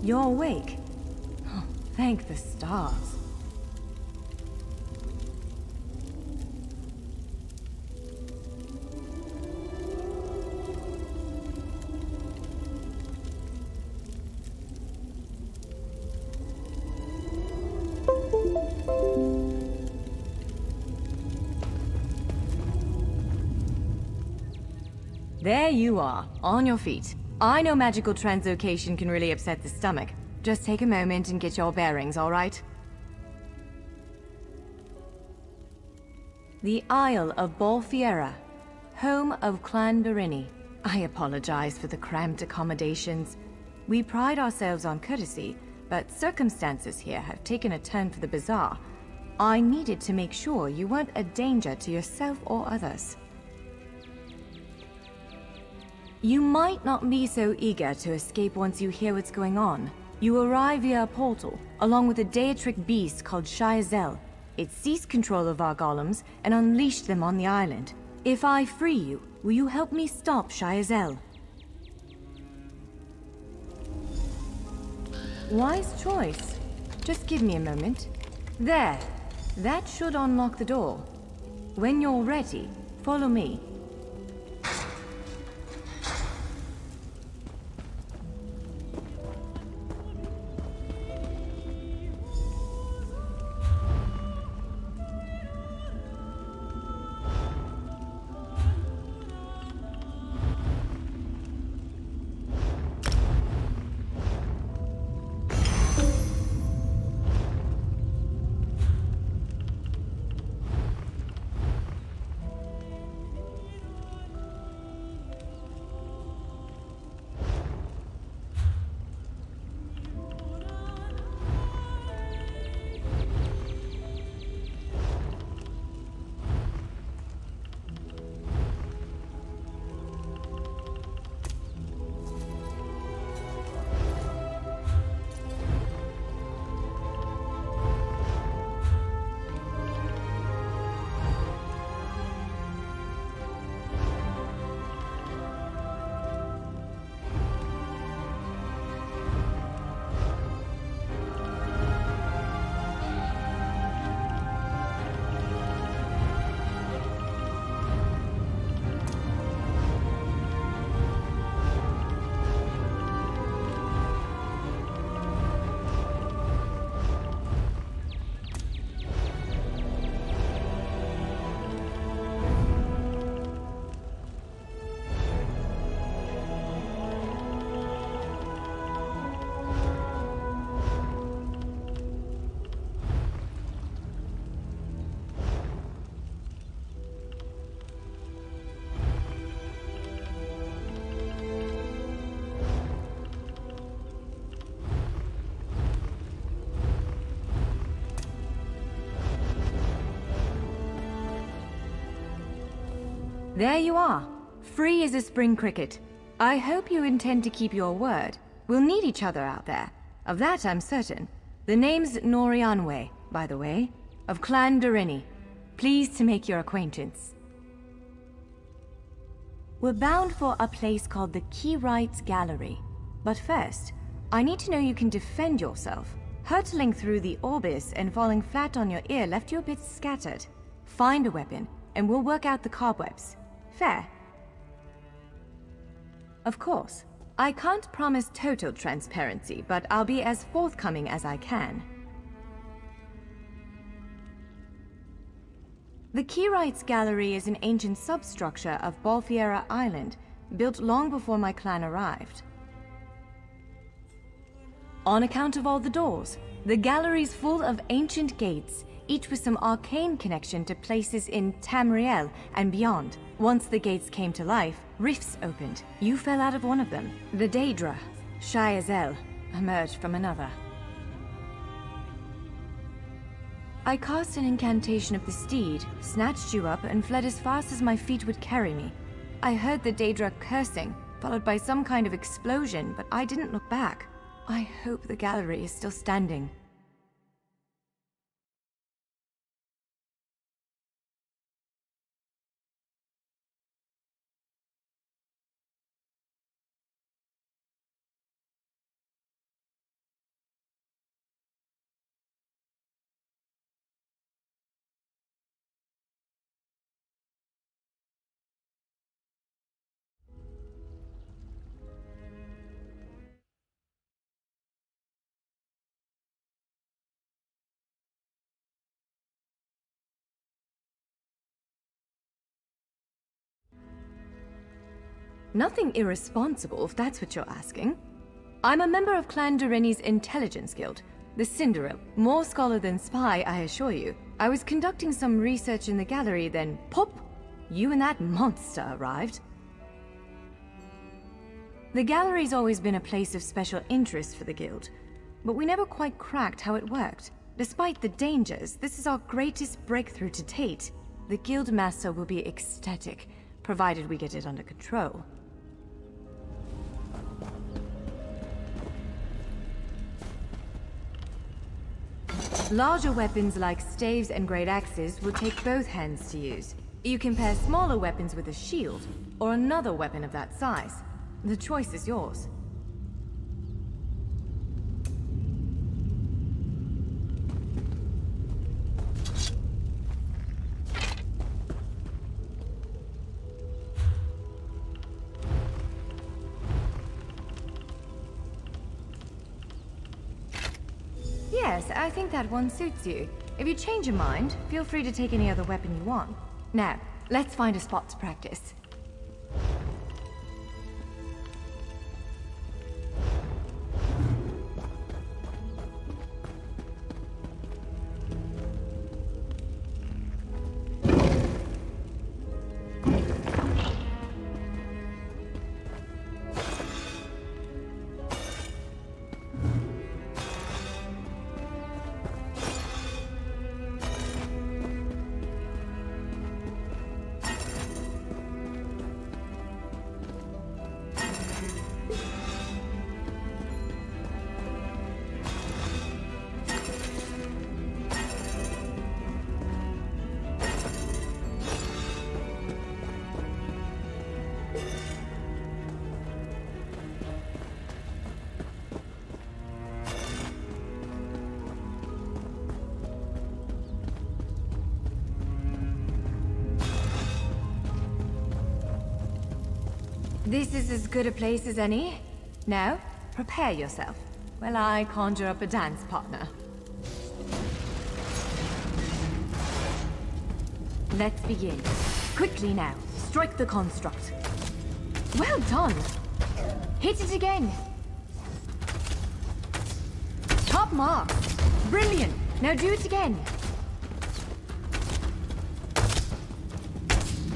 You're awake. Oh, thank the stars. There you are, on your feet. I know magical translocation can really upset the stomach. Just take a moment and get your bearings, all right? The Isle of Bolfiera, home of Clan Durini. I apologize for the cramped accommodations. We pride ourselves on courtesy, but circumstances here have taken a turn for the bizarre. I needed to make sure you weren't a danger to yourself or others. You might not be so eager to escape once you hear what's going on. You arrive via a portal, along with a deitric beast called Shiazel. It seized control of our golems and unleashed them on the island. If I free you, will you help me stop Shiazel? Wise choice. Just give me a moment. There. That should unlock the door. When you're ready, follow me. There you are, free as a spring cricket. I hope you intend to keep your word. We'll need each other out there. Of that I'm certain. The name's Norianwe, by the way, of Clan Durini. Pleased to make your acquaintance. We're bound for a place called the Keyrights Gallery. But first, I need to know you can defend yourself. Hurtling through the Orbis and falling flat on your ear left you a bit scattered. Find a weapon, and we'll work out the cobwebs. Fair? Of course. I can't promise total transparency, but I'll be as forthcoming as I can. The Keyrights Gallery is an ancient substructure of Bolfiera Island, built long before my clan arrived. On account of all the doors, the gallery's full of ancient gates, each with some arcane connection to places in Tamriel and beyond. Once the gates came to life, rifts opened. You fell out of one of them. The Daedra, Shiazel, emerged from another. I cast an incantation of the steed, snatched you up, and fled as fast as my feet would carry me. I heard the Daedra cursing, followed by some kind of explosion, but I didn't look back. I hope the gallery is still standing. Nothing irresponsible, if that's what you're asking. I'm a member of Clan Dorini's intelligence guild, the Cinderella. More scholar than spy, I assure you. I was conducting some research in the gallery, then pop! You and that monster arrived. The gallery's always been a place of special interest for the guild, but we never quite cracked how it worked. Despite the dangers, this is our greatest breakthrough to date. The guild master will be ecstatic, provided we get it under control. Larger weapons like staves and great axes will take both hands to use. You can pair smaller weapons with a shield, or another weapon of that size. The choice is yours. Yes, I think that one suits you. If you change your mind, feel free to take any other weapon you want. Now, let's find a spot to practice. This is as good a place as any. Now, prepare yourself, while I conjure up a dance partner. Let's begin. Quickly now, strike the construct. Well done! Hit it again! Top mark! Brilliant! Now do it again!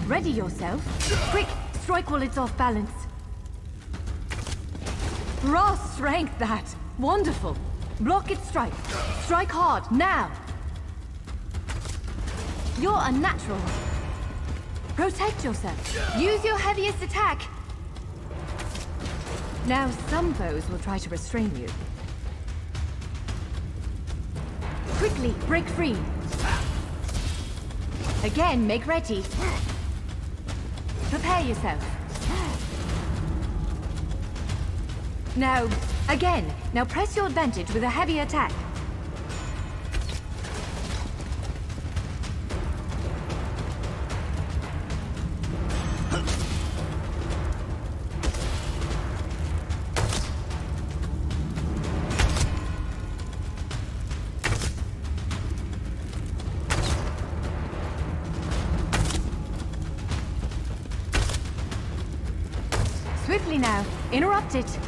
Ready yourself. Quick! Strike while it's off balance. Raw strength, that! Wonderful! Block its strike. Strike hard, now! You're unnatural. Protect yourself. Use your heaviest attack. Now some foes will try to restrain you. Quickly, break free. Again, make ready. Prepare yourself. Now, again. Now press your advantage with a heavy attack. Swiftly now. Interrupt it.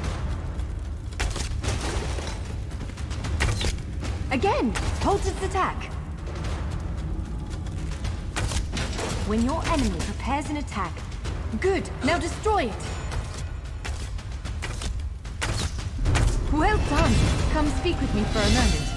Again! Halt its attack. When your enemy prepares an attack. Good! Now destroy it! Well done! Come speak with me for a moment.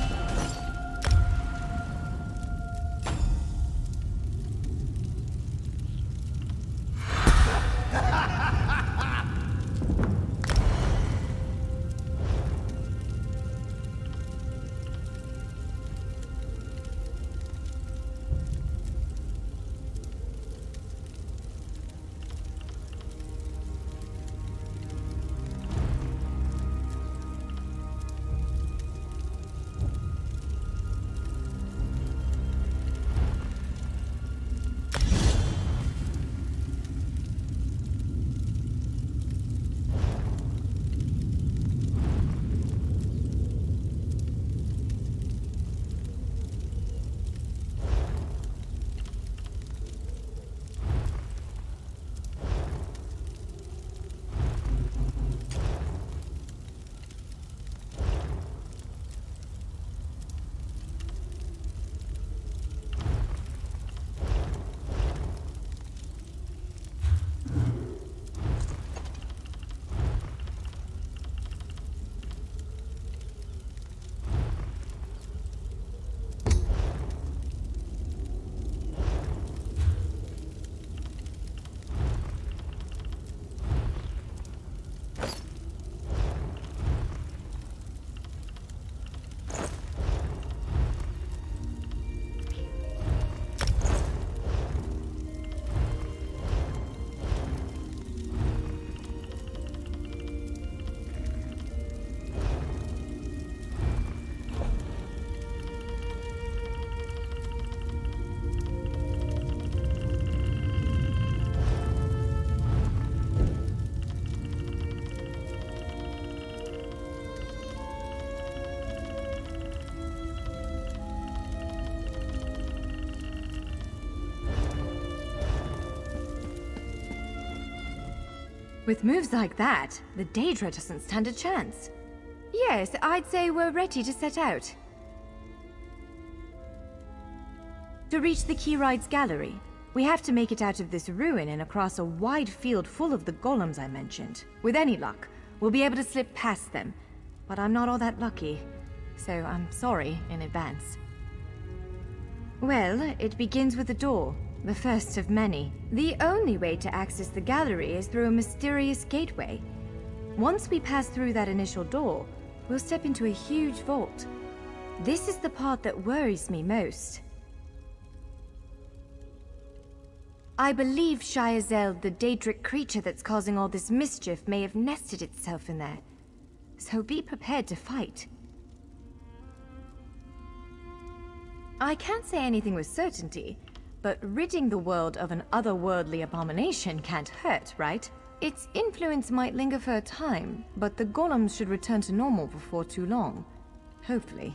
With moves like that, the Daedra doesn't stand a chance. Yes, I'd say we're ready to set out. To reach the Keyride's gallery, we have to make it out of this ruin and across a wide field full of the golems I mentioned. With any luck, we'll be able to slip past them. But I'm not all that lucky, so I'm sorry in advance. Well, it begins with a door, the first of many. The only way to access the gallery is through a mysterious gateway. Once we pass through that initial door, we'll step into a huge vault. This is the part that worries me most. I believe Shyazel, the Daedric creature that's causing all this mischief, may have nested itself in there. So be prepared to fight. I can't say anything with certainty, but ridding the world of an otherworldly abomination can't hurt, right? Its influence might linger for a time, but the golems should return to normal before too long. Hopefully.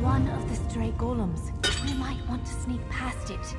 One of the stray golems. We might want to sneak past it.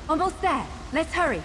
Almost there. Let's hurry.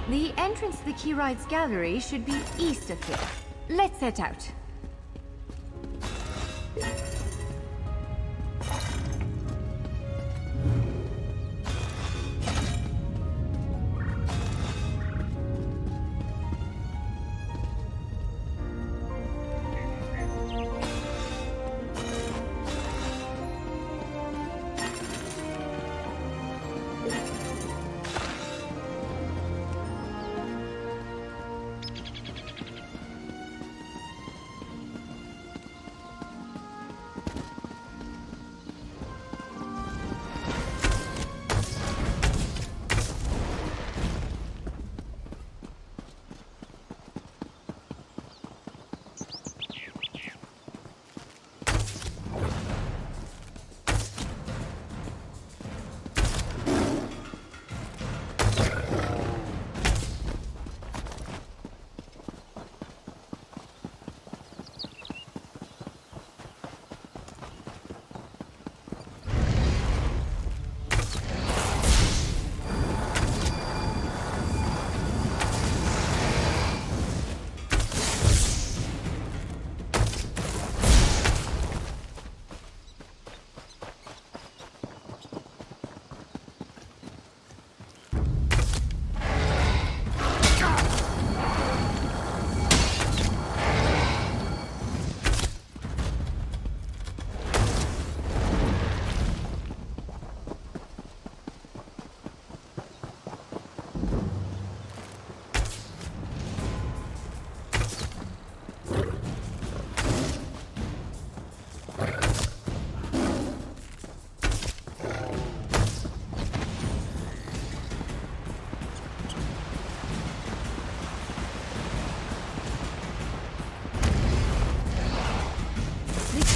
The entrance to the Keyride's gallery should be east of here. Let's set out.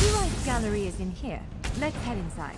Leroy's gallery is in here. Let's head inside.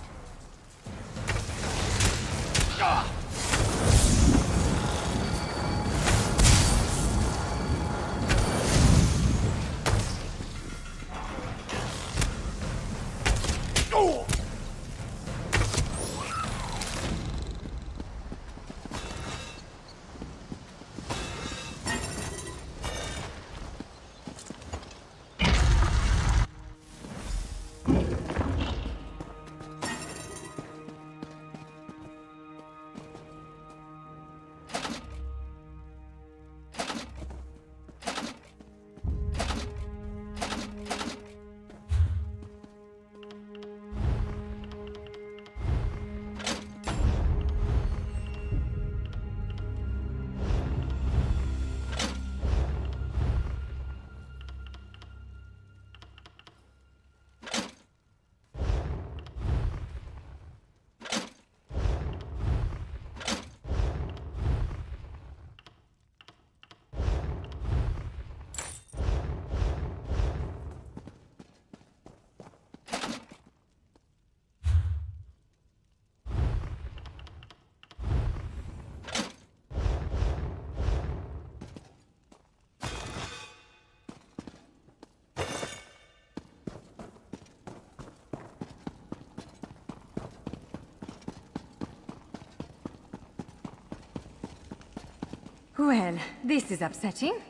Well, this is upsetting.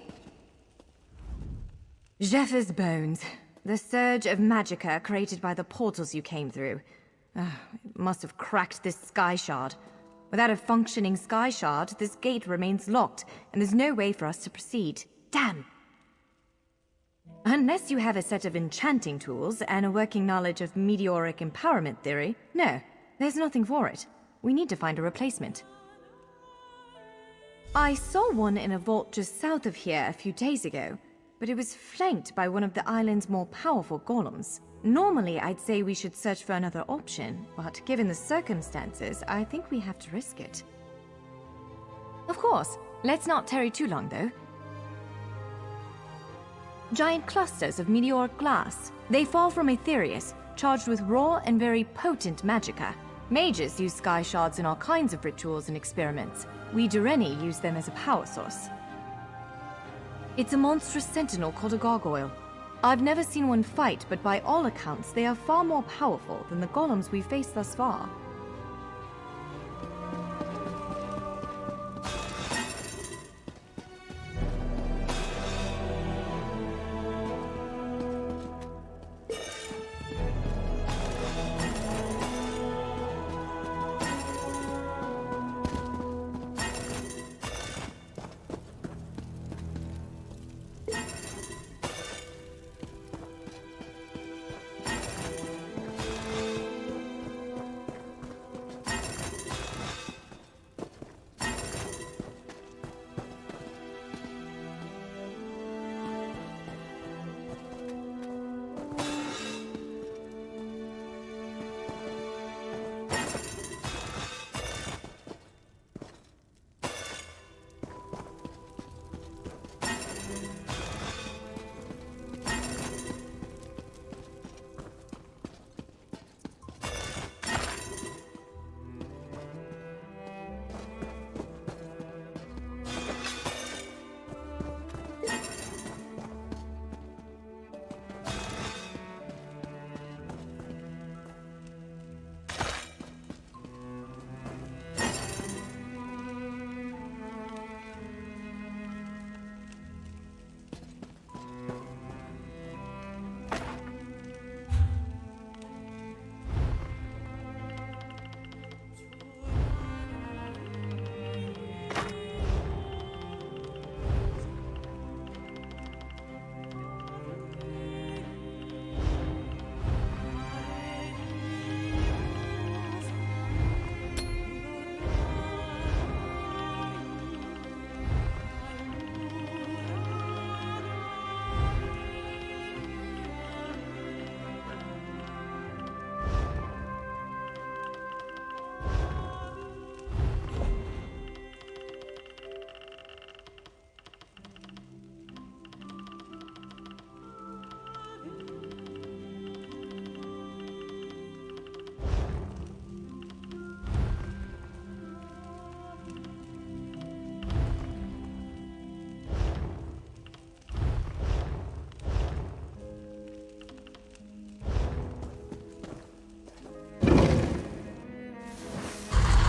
Jeffers' bones. The surge of magicka created by the portals you came through. It must have cracked this sky shard. Without a functioning sky shard, this gate remains locked, and there's no way for us to proceed. Damn! Unless you have a set of enchanting tools and a working knowledge of meteoric empowerment theory, no, there's nothing for it. We need to find a replacement. I saw one in a vault just south of here a few days ago, but it was flanked by one of the island's more powerful golems. Normally, I'd say we should search for another option, but given the circumstances, I think we have to risk it. Of course. Let's not tarry too long, though. Giant clusters of meteoric glass. They fall from Aetherius, charged with raw and very potent magicka. Mages use sky shards in all kinds of rituals and experiments. We Dureni use them as a power source. It's a monstrous sentinel called a gargoyle. I've never seen one fight, but by all accounts, they are far more powerful than the golems we've faced thus far.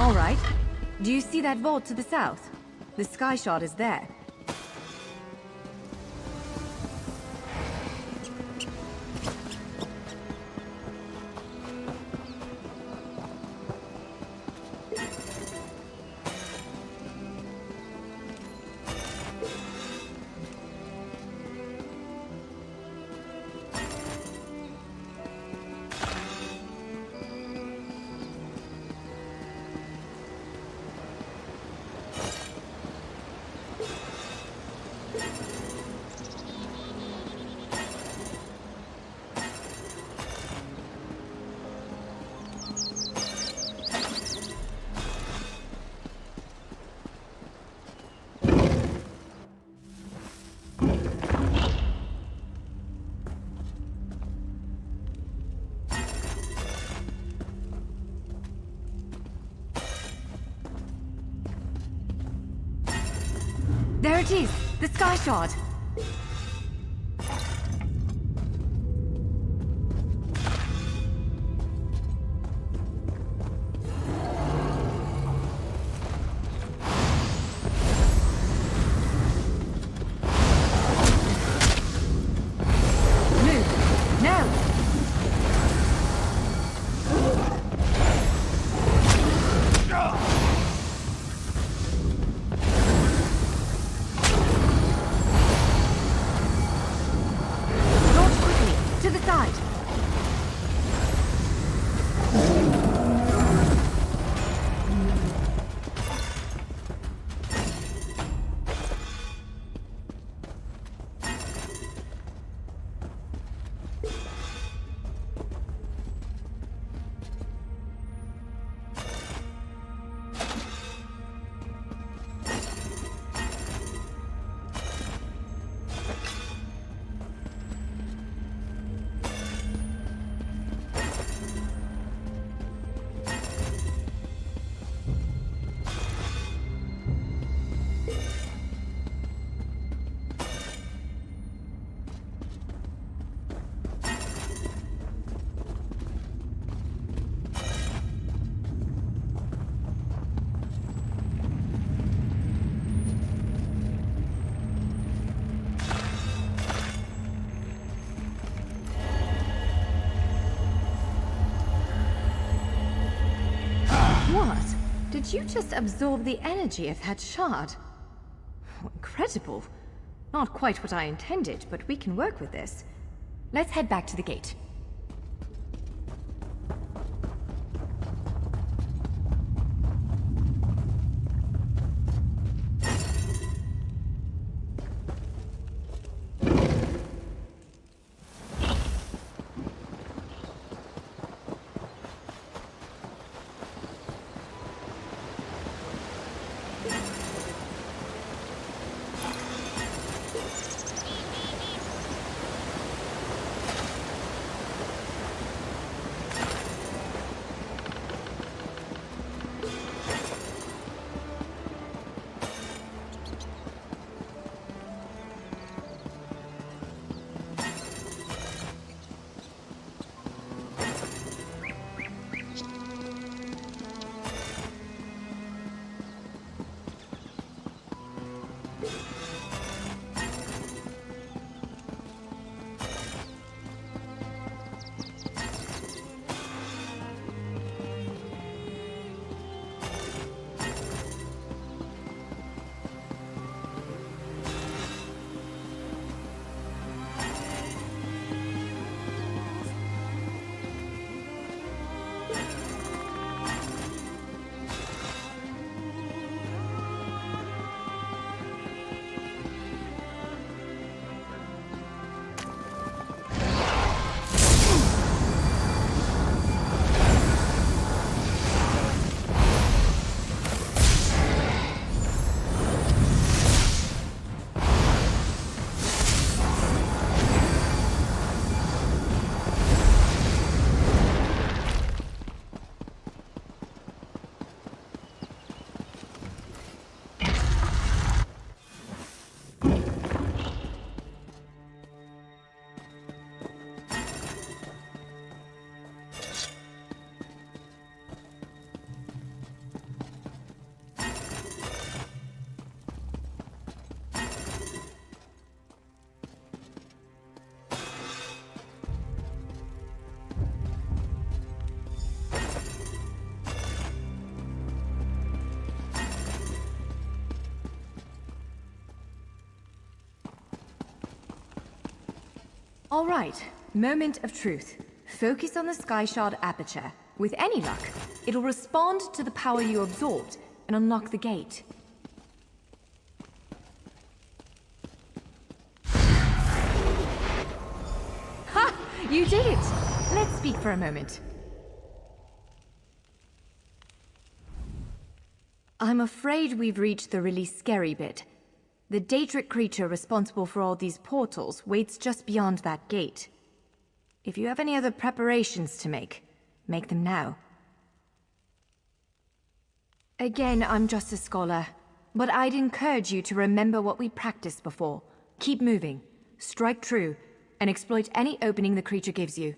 All right. Do you see that vault to the south? The sky shard is there. There it is! The sky shard! Move! Now! To the side! What? Did you just absorb the energy of that shard? Incredible. Not quite what I intended, but we can work with this. Let's head back to the gate. All right, moment of truth. Focus on the sky shard aperture. With any luck, it'll respond to the power you absorbed and unlock the gate. Ha! You did it! Let's speak for a moment. I'm afraid we've reached the really scary bit. The Daedric creature responsible for all these portals waits just beyond that gate. If you have any other preparations to make them now. Again, I'm just a scholar, but I'd encourage you to remember what we practiced before. Keep moving, strike true, and exploit any opening the creature gives you.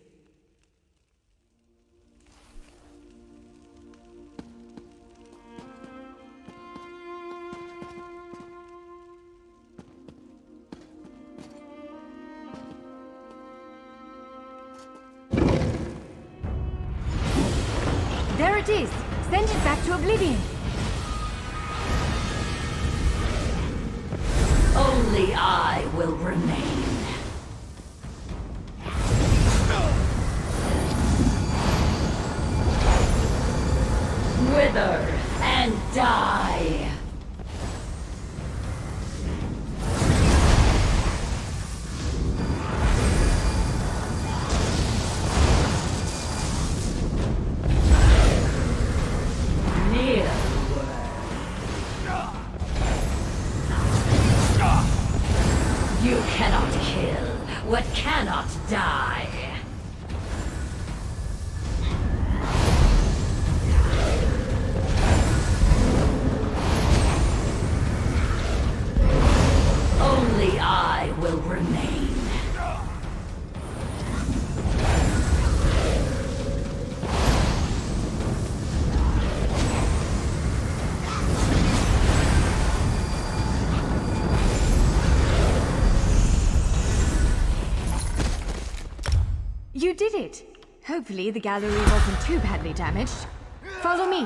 There it is! Send it back to oblivion! Only I will remain. Wither and die! You cannot kill what cannot die. Only I will remain. You did it! Hopefully the gallery wasn't too badly damaged. Follow me!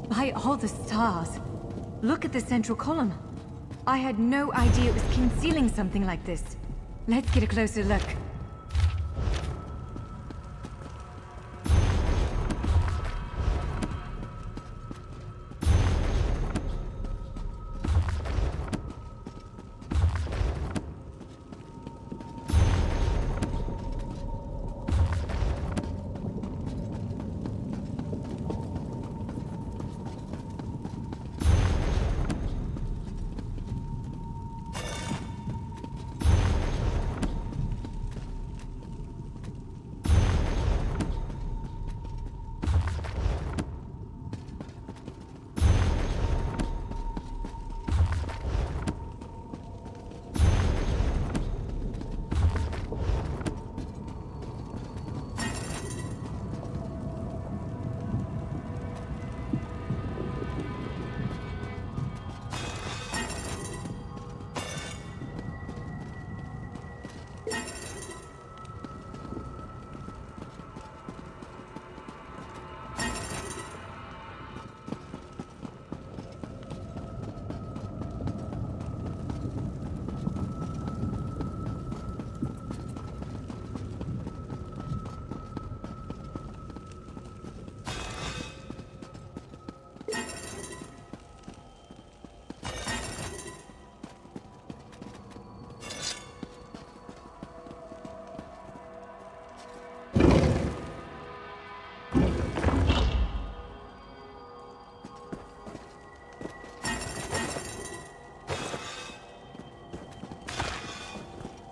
By all the stars! Look at the central column. I had no idea it was concealing something like this. Let's get a closer look.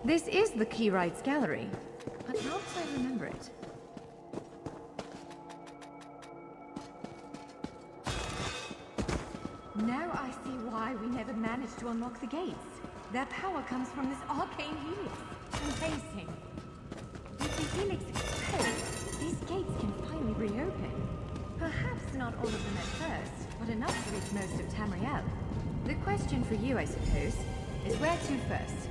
This is the Keyrights Gallery, but not as I remember it. Now I see why we never managed to unlock the gates. Their power comes from this arcane helix. Amazing. With the helix exposed, these gates can finally reopen. Perhaps not all of them at first, but enough to reach most of Tamriel. The question for you, I suppose, is where to first?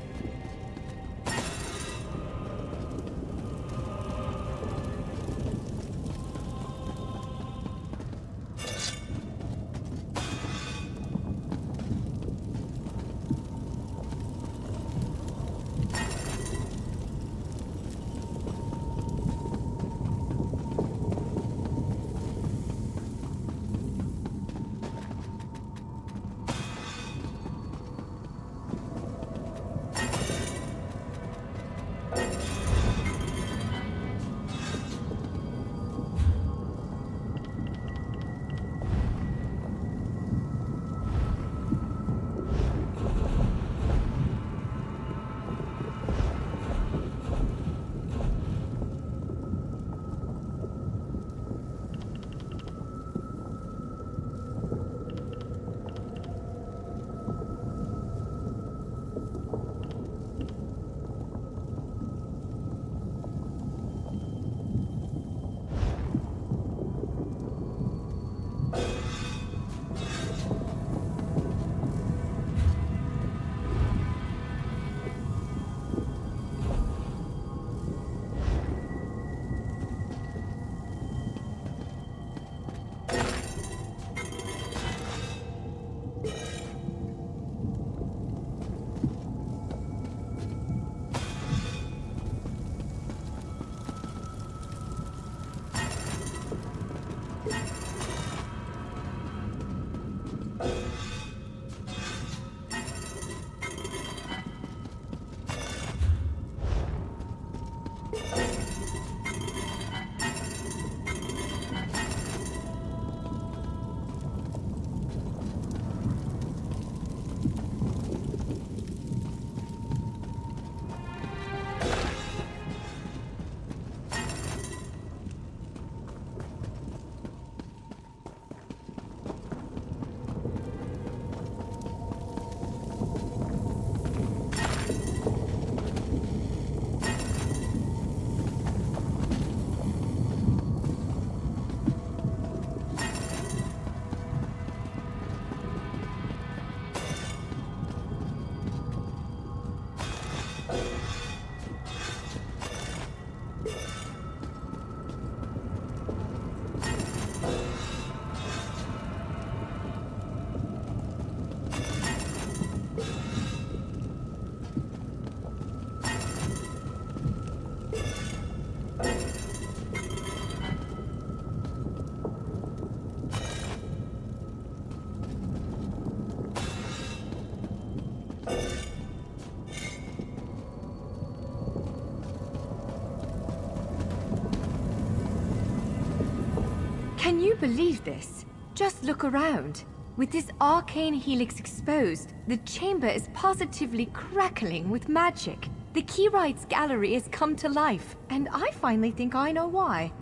Can you believe this? Just look around. With this arcane helix exposed, the chamber is positively crackling with magic. The Keyrights Gallery has come to life, and I finally think I know why.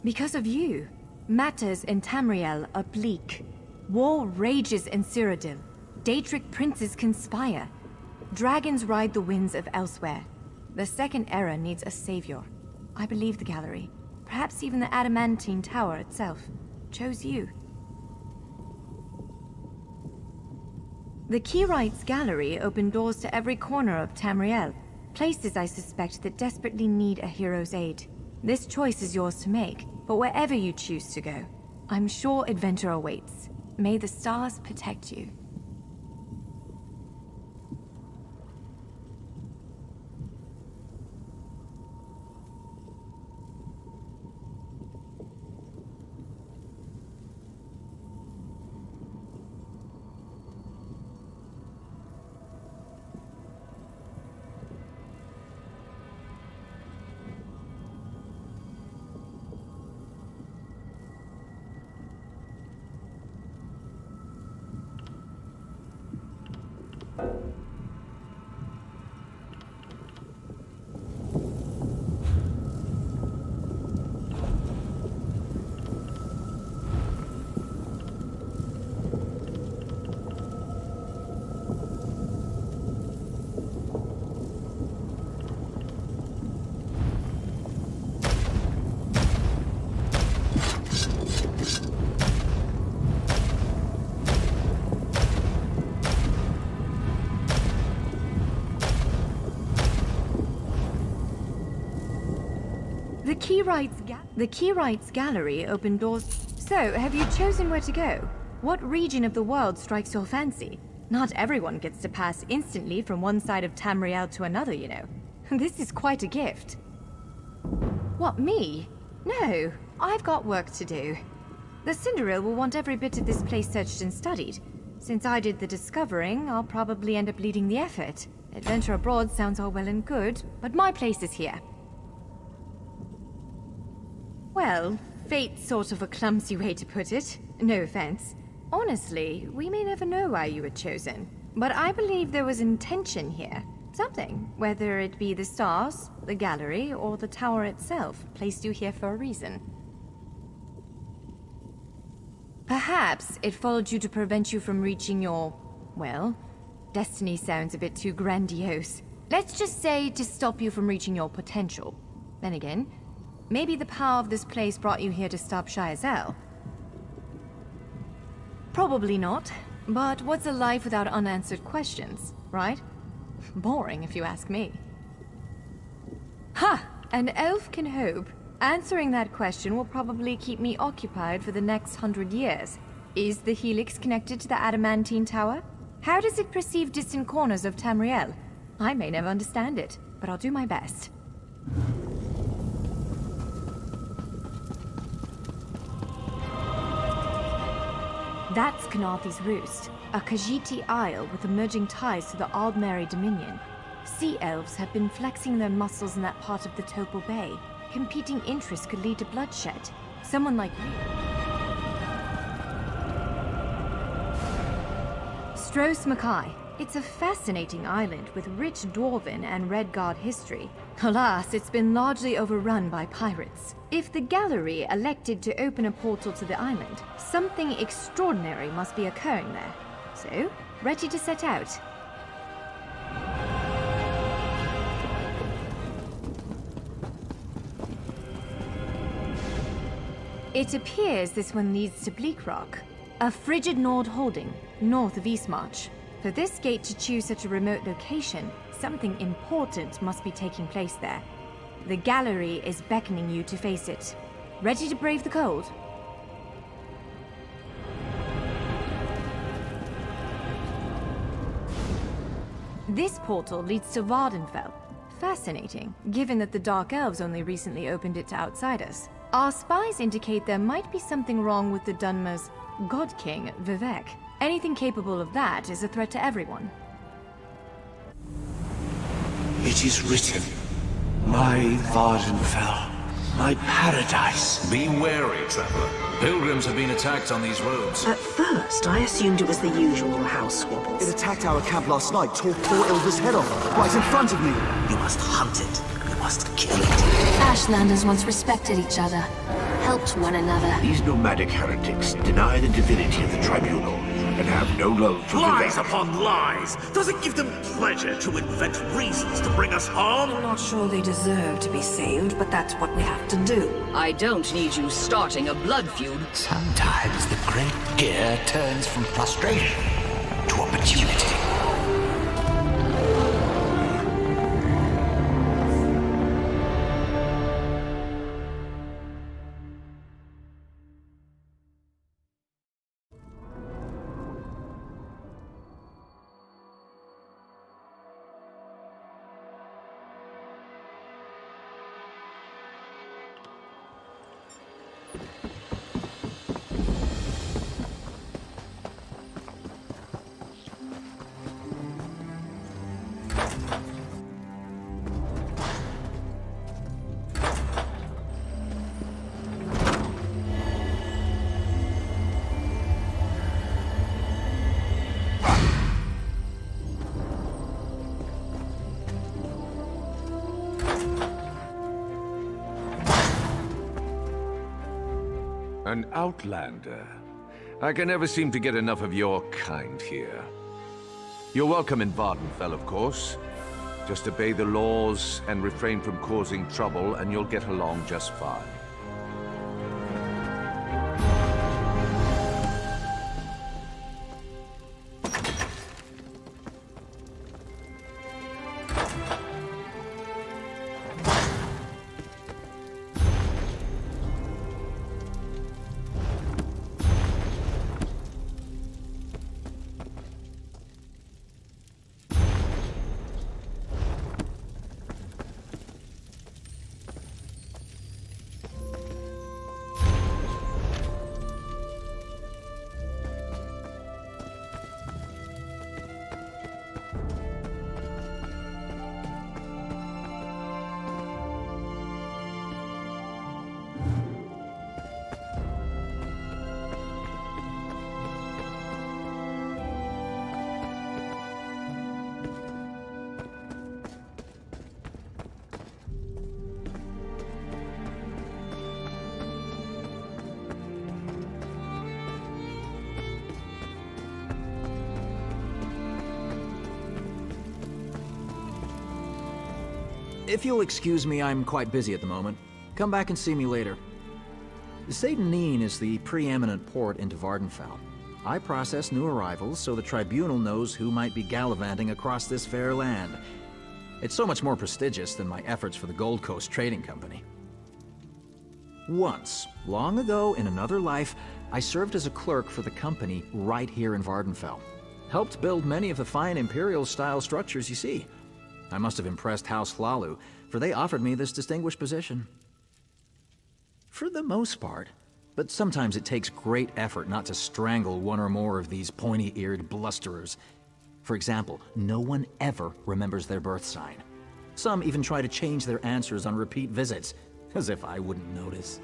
Because of you. Matters in Tamriel are bleak. War rages in Cyrodiil. Daedric princes conspire. Dragons ride the winds of elsewhere. The Second Era needs a savior. I believe the Gallery, perhaps even the Adamantine Tower itself, chose you. The Keyrights Gallery opened doors to every corner of Tamriel, places I suspect that desperately need a hero's aid. This choice is yours to make, but wherever you choose to go, I'm sure adventure awaits. May the stars protect you. The Keyrights Gallery opened doors. So, have you chosen where to go? What region of the world strikes your fancy? Not everyone gets to pass instantly from one side of Tamriel to another, you know. This is quite a gift. What, me? No, I've got work to do. The Cinderil will want every bit of this place searched and studied. Since I did the discovering, I'll probably end up leading the effort. Adventure abroad sounds all well and good, but my place is here. Well, fate's sort of a clumsy way to put it. No offense. Honestly, we may never know why you were chosen. But I believe there was intention here. Something, whether it be the stars, the gallery, or the tower itself, placed you here for a reason. Perhaps it followed you to prevent you from reaching your, well, destiny sounds a bit too grandiose. Let's just say to stop you from reaching your potential. Then again, maybe the power of this place brought you here to stop Shayazel. Probably not, but what's a life without unanswered questions, right? Boring, if you ask me. Ha! An elf can hope. Answering that question will probably keep me occupied for the next 100 years. Is the Helix connected to the Adamantine Tower? How does it perceive distant corners of Tamriel? I may never understand it, but I'll do my best. That's Kanathi's Roost, a Khajiiti isle with emerging ties to the Aldmeri Dominion. Sea elves have been flexing their muscles in that part of the Topal Bay. Competing interests could lead to bloodshed. Someone like you. Stros Mackay. It's a fascinating island with rich Dwarven and Redguard history. Alas, it's been largely overrun by pirates. If the gallery elected to open a portal to the island, something extraordinary must be occurring there. So, ready to set out. It appears this one leads to Bleak Rock, a frigid Nord holding, north of Eastmarch. For this gate to choose such a remote location, something important must be taking place there. The gallery is beckoning you to face it. Ready to brave the cold? This portal leads to Vardenfell. Fascinating, given that the Dark Elves only recently opened it to outsiders. Our spies indicate there might be something wrong with the Dunmer's God King, Vivek. Anything capable of that is a threat to everyone. It is written, my Vardenfell, my paradise. Be wary, traveler. Pilgrims have been attacked on these roads. At first, I assumed it was the usual house It squabbles. attacked our camp last night, tore poor Ilva's head off, right in front of me. You must hunt it. You must kill it. Ashlanders once respected each other, helped one another. These nomadic heretics deny the divinity of the tribunal and have no love for Lies Vivek. upon lies! Does it give them pleasure to invent reasons to bring us harm? I'm not sure they deserve to be saved, but that's what we have to do. I don't need you starting a blood feud. Sometimes the great gear turns from frustration to opportunity. An outlander. I can never seem to get enough of your kind here. You're welcome in Vardenfell, of course. Just obey the laws and refrain from causing trouble, and you'll get along just fine. If you'll excuse me, I'm quite busy at the moment. Come back and see me later. Seyda-Neen is the preeminent port into Vardenfell. I process new arrivals so the Tribunal knows who might be gallivanting across this fair land. It's so much more prestigious than my efforts for the Gold Coast Trading Company. Once, long ago in another life, I served as a clerk for the company right here in Vardenfell. Helped build many of the fine Imperial-style structures you see. I must have impressed House Hlalu, for they offered me this distinguished position. For the most part, but sometimes it takes great effort not to strangle one or more of these pointy-eared blusterers. For example, no one ever remembers their birth sign. Some even try to change their answers on repeat visits, as if I wouldn't notice.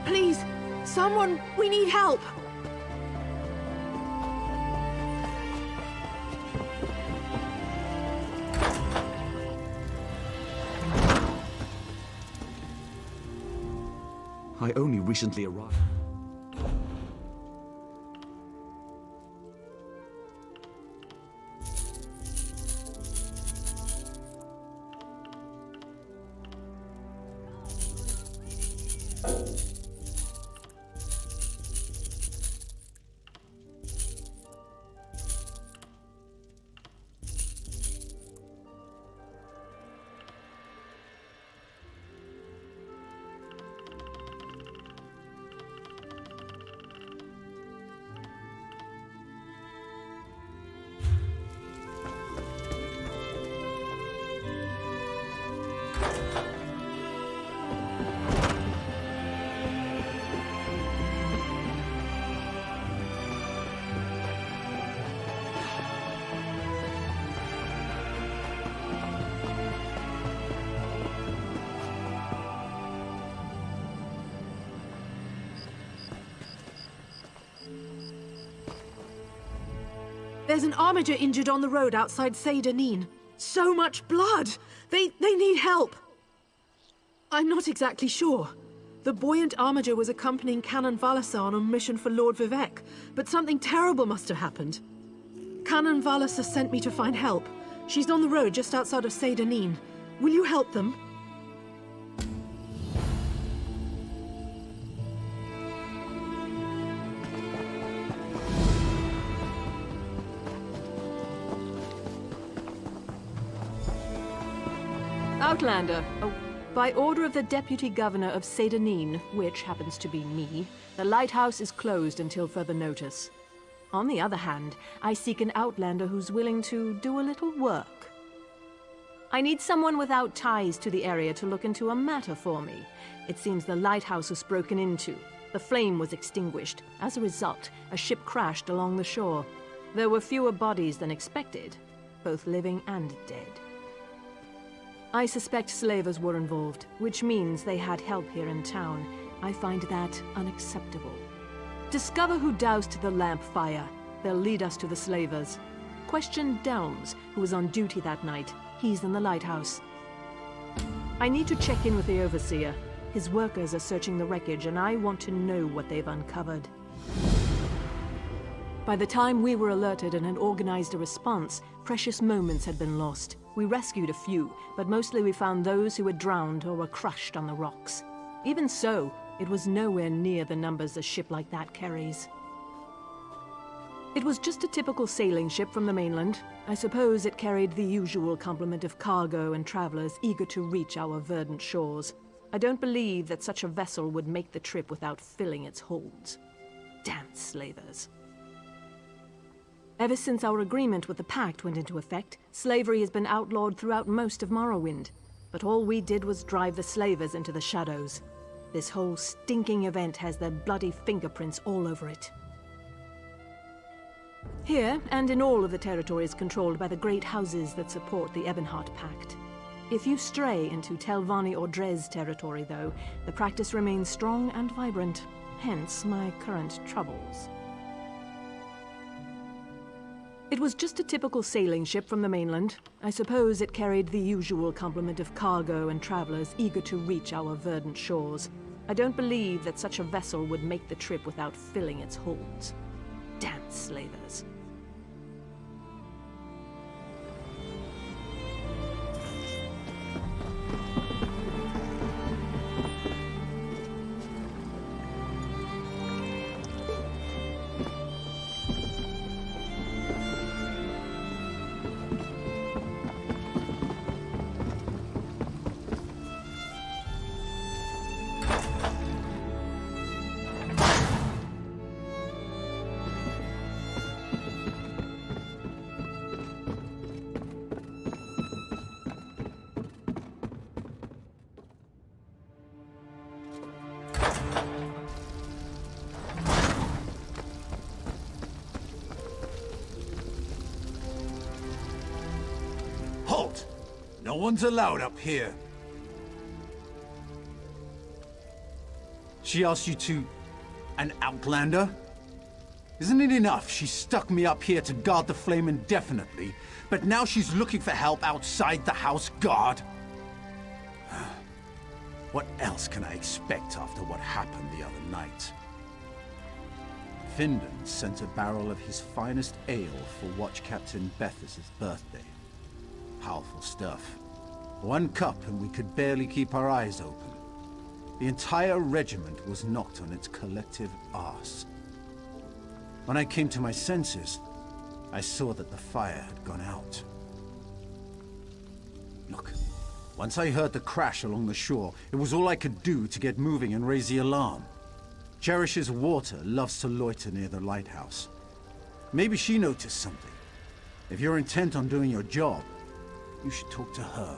Please, someone, we need help! I only recently arrived. There's an armiger injured on the road outside Seyda-Neen. So much blood! They need help! I'm not exactly sure. The buoyant armiger was accompanying Canon Valasa on a mission for Lord Vivek, but something terrible must have happened. Canon Valasa sent me to find help. She's on the road just outside of Seyda-Neen. Will you help them? Outlander, by order of the Deputy Governor of Seyda-Neen, which happens to be me, the lighthouse is closed until further notice. On the other hand, I seek an outlander who's willing to do a little work. I need someone without ties to the area to look into a matter for me. It seems the lighthouse was broken into. The flame was extinguished. As a result, a ship crashed along the shore. There were fewer bodies than expected, both living and dead. I suspect slavers were involved, which means they had help here in town. I find that unacceptable. Discover who doused the lamp fire. They'll lead us to the slavers. Question Delms, who was on duty that night. He's in the lighthouse. I need to check in with the Overseer. His workers are searching the wreckage, and I want to know what they've uncovered. By the time we were alerted and had organized a response, precious moments had been lost. We rescued a few, but mostly we found those who had drowned or were crushed on the rocks. Even so, it was nowhere near the numbers a ship like that carries. It was just a typical sailing ship from the mainland. I suppose it carried the usual complement of cargo and travelers eager to reach our verdant shores. I don't believe that such a vessel would make the trip without filling its holds. Damn slavers. Ever since our agreement with the Pact went into effect, slavery has been outlawed throughout most of Morrowind. But all we did was drive the slavers into the shadows. This whole stinking event has their bloody fingerprints all over it. Here, and in all of the territories controlled by the great houses that support the Ebonheart Pact. If you stray into Telvanni or Dres territory, though, the practice remains strong and vibrant, hence my current troubles. It was just a typical sailing ship from the mainland. I suppose it carried the usual complement of cargo and travelers eager to reach our verdant shores. I don't believe that such a vessel would make the trip without filling its holds. Damn slavers. Halt! No one's allowed up here. She asked you to... an outlander? Isn't it enough she stuck me up here to guard the flame indefinitely, but now she's looking for help outside the house guard? What else can I expect after what happened the other night? Findon sent a barrel of his finest ale for Watch Captain Bethes's birthday. Powerful stuff. One cup and we could barely keep our eyes open. The entire regiment was knocked on its collective arse. When I came to my senses, I saw that the fire had gone out. Look, once I heard the crash along the shore, it was all I could do to get moving and raise the alarm. Cherish's water loves to loiter near the lighthouse. Maybe she noticed something. If you're intent on doing your job, you should talk to her.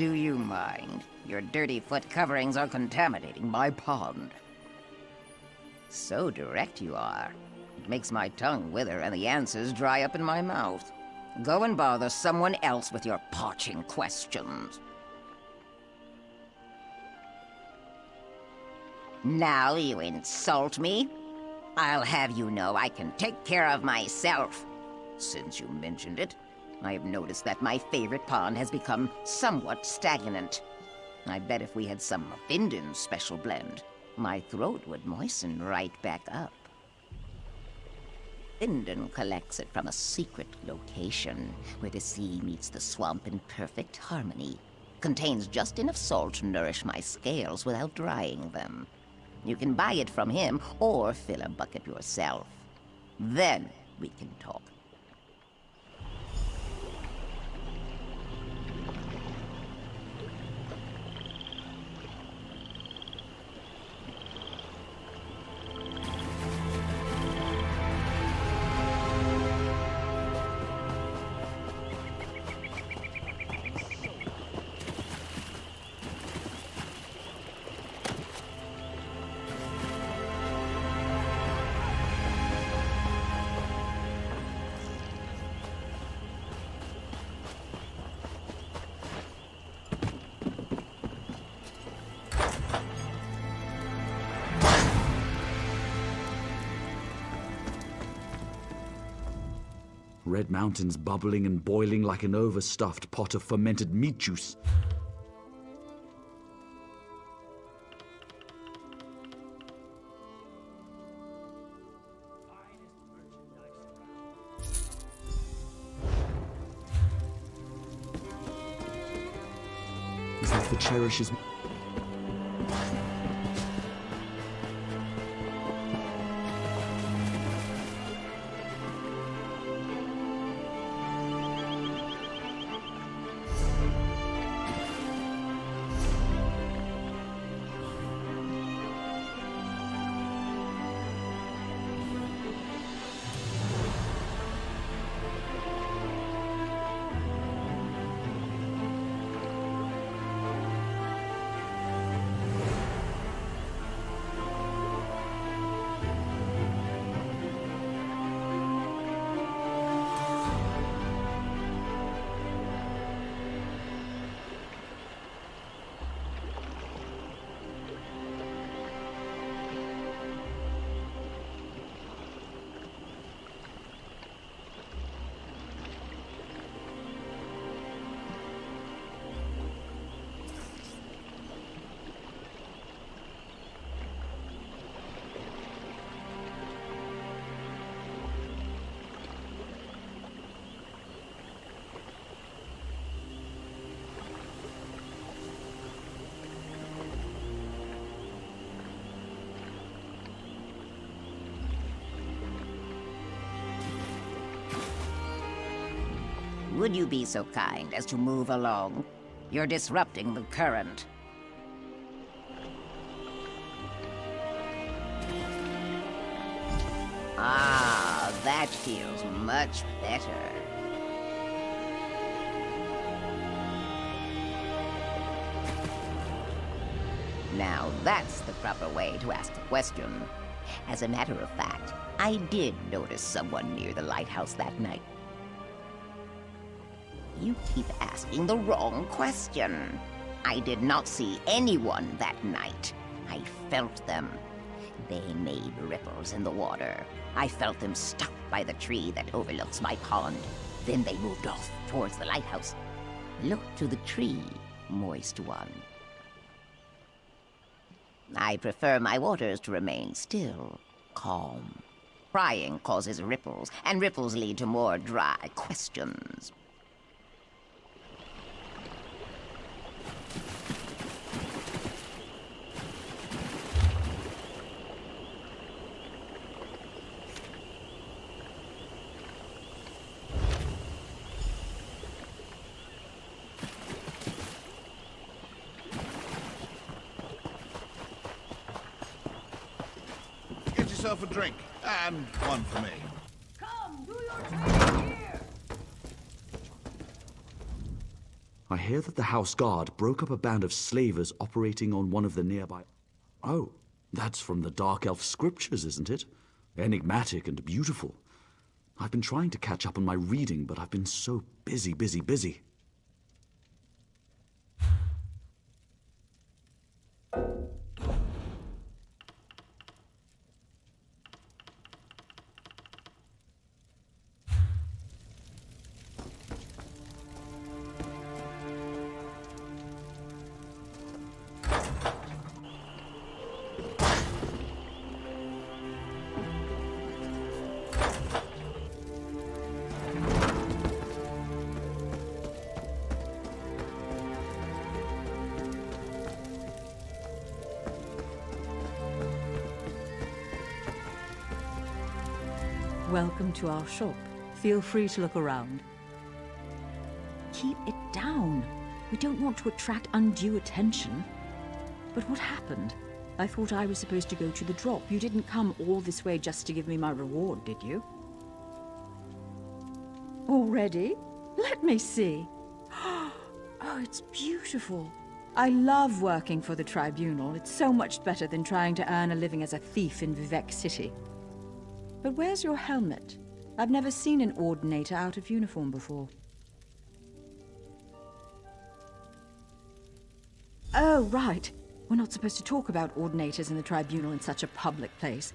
Do you mind? Your dirty foot coverings are contaminating my pond. So direct you are. It makes my tongue wither and the answers dry up in my mouth. Go and bother someone else with your parching questions. Now you insult me? I'll have you know I can take care of myself. Since you mentioned it, I have noticed that my favorite pond has become somewhat stagnant. I bet if we had some of Vinden's special blend, my throat would moisten right back up. Vinden collects it from a secret location where the sea meets the swamp in perfect harmony. Contains just enough salt to nourish my scales without drying them. You can buy it from him or fill a bucket yourself. Then we can talk. Red Mountain's bubbling and boiling like an overstuffed pot of fermented meat juice. Is that the Cherish's... Would you be so kind as to move along? You're disrupting the current. Ah, that feels much better. Now that's the proper way to ask a question. As a matter of fact, I did notice someone near the lighthouse that night. You keep asking the wrong question. I did not see anyone that night. I felt them. They made ripples in the water. I felt them stuck by the tree that overlooks my pond. Then they moved off towards the lighthouse. Look to the tree, moist one. I prefer my waters to remain still, calm. Prying causes ripples, and ripples lead to more dry questions. Get yourself a drink, and one for me. I hear that the House Guard broke up a band of slavers operating on one of the nearby... Oh, that's from the Dark Elf scriptures, isn't it? Enigmatic and beautiful. I've been trying to catch up on my reading, but I've been so busy. Welcome to our shop. Feel free to look around. Keep it down. We don't want to attract undue attention. But what happened? I thought I was supposed to go to the drop. You didn't come all this way just to give me my reward, did you? Already? Let me see. Oh, it's beautiful. I love working for the Tribunal. It's so much better than trying to earn a living as a thief in Vivec City. But where's your helmet? I've never seen an Ordinator out of uniform before. Oh, right. We're not supposed to talk about Ordinators in the Tribunal in such a public place.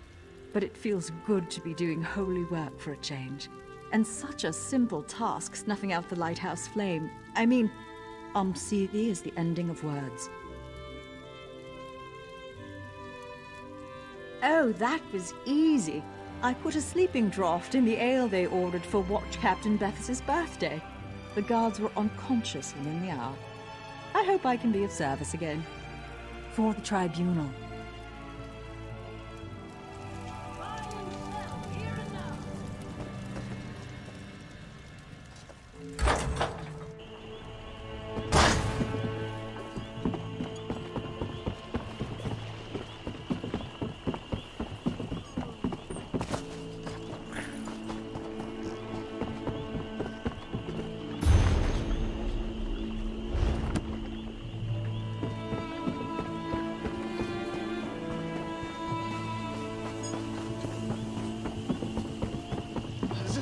But it feels good to be doing holy work for a change. And such a simple task, snuffing out the lighthouse flame. I mean, Omsidi is the ending of words. Oh, that was easy. I put a sleeping draught in the ale they ordered for Watch Captain Bethes's birthday. The guards were unconscious within the hour. I hope I can be of service again. For the Tribunal.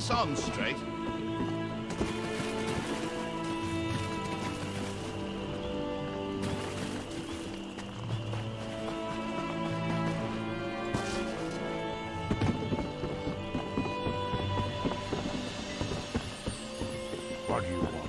On straight. What do you want?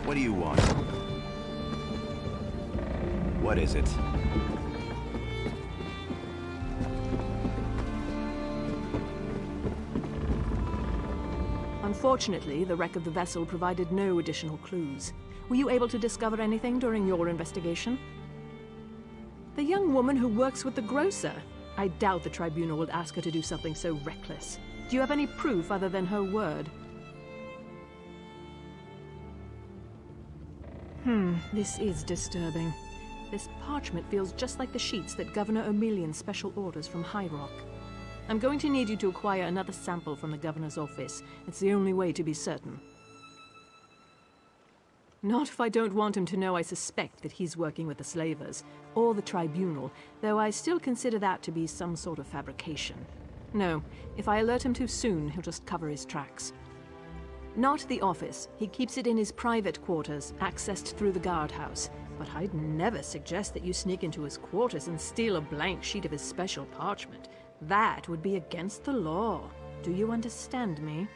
What do you want? What is it? Unfortunately, the wreck of the vessel provided no additional clues. Were you able to discover anything during your investigation? The young woman who works with the grocer. I doubt the Tribunal would ask her to do something so reckless. Do you have any proof other than her word? This is disturbing. This parchment feels just like the sheets that Governor O'Melian special orders from High Rock. I'm going to need you to acquire another sample from the Governor's office. It's the only way to be certain. Not if I don't want him to know I suspect that he's working with the slavers, or the Tribunal, though I still consider that to be some sort of fabrication. No, if I alert him too soon, he'll just cover his tracks. Not the office. He keeps it in his private quarters, accessed through the guardhouse. But I'd never suggest that you sneak into his quarters and steal a blank sheet of his special parchment. That would be against the law. Do you understand me?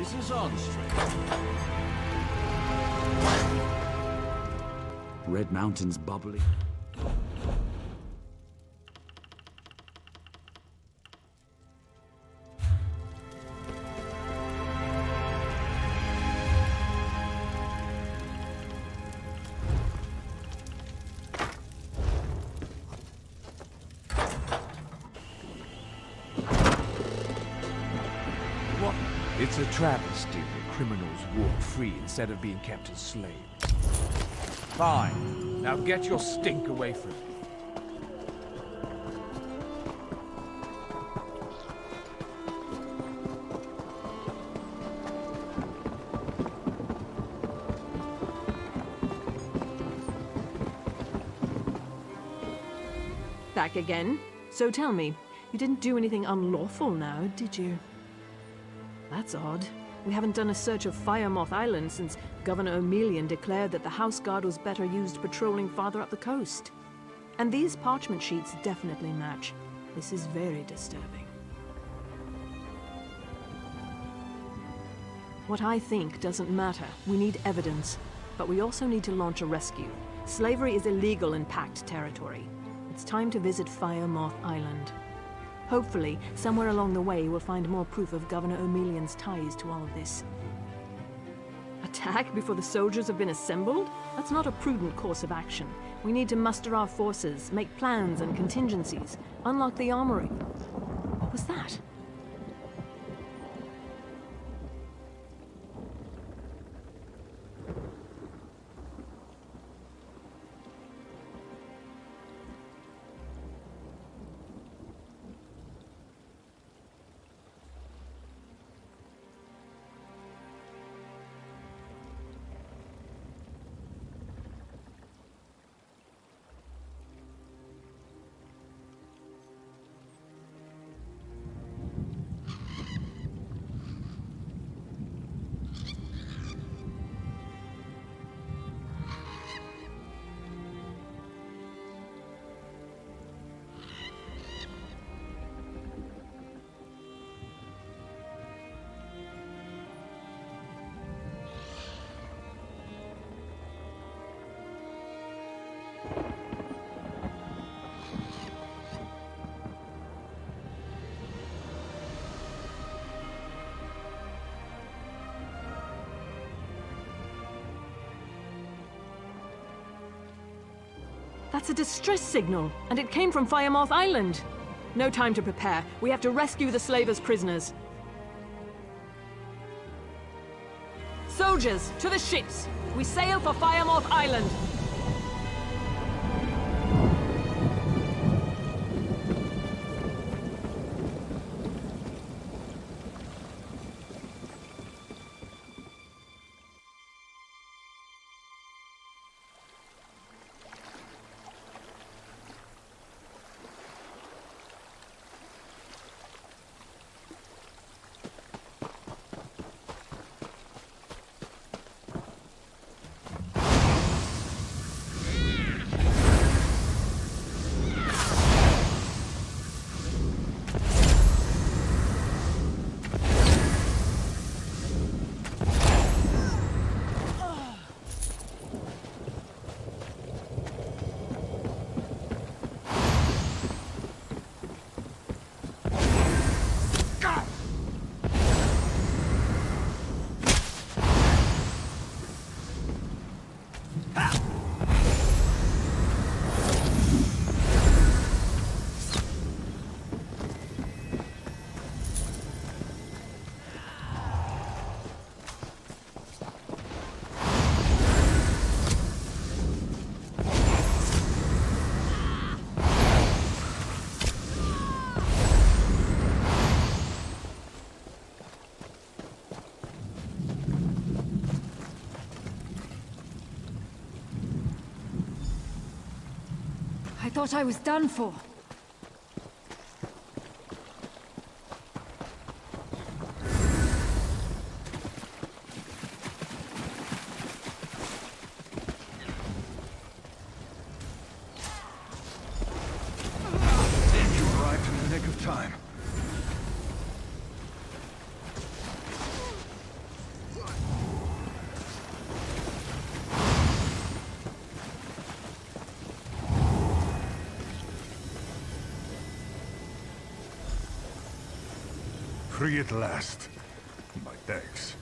This is on straight. Red Mountain's bubbly. It's a travesty that criminals walk free instead of being kept as slaves. Fine. Now get your stink away from me. Back again? So tell me, you didn't do anything unlawful now, did you? That's odd. We haven't done a search of Firemoth Island since Governor O'Melian declared that the House Guard was better used patrolling farther up the coast. And these parchment sheets definitely match. This is very disturbing. What I think doesn't matter. We need evidence. But we also need to launch a rescue. Slavery is illegal in Pact territory. It's time to visit Firemoth Island. Hopefully, somewhere along the way, we'll find more proof of Governor O'Melian's ties to all of this. Attack before the soldiers have been assembled? That's not a prudent course of action. We need to muster our forces, make plans and contingencies, unlock the armory. What was that? That's a distress signal, and it came from Firemoth Island. No time to prepare. We have to rescue the slavers' prisoners. Soldiers, to the ships! We sail for Firemoth Island! I thought I was done for. You arrived in the nick of time. Free at last. My thanks.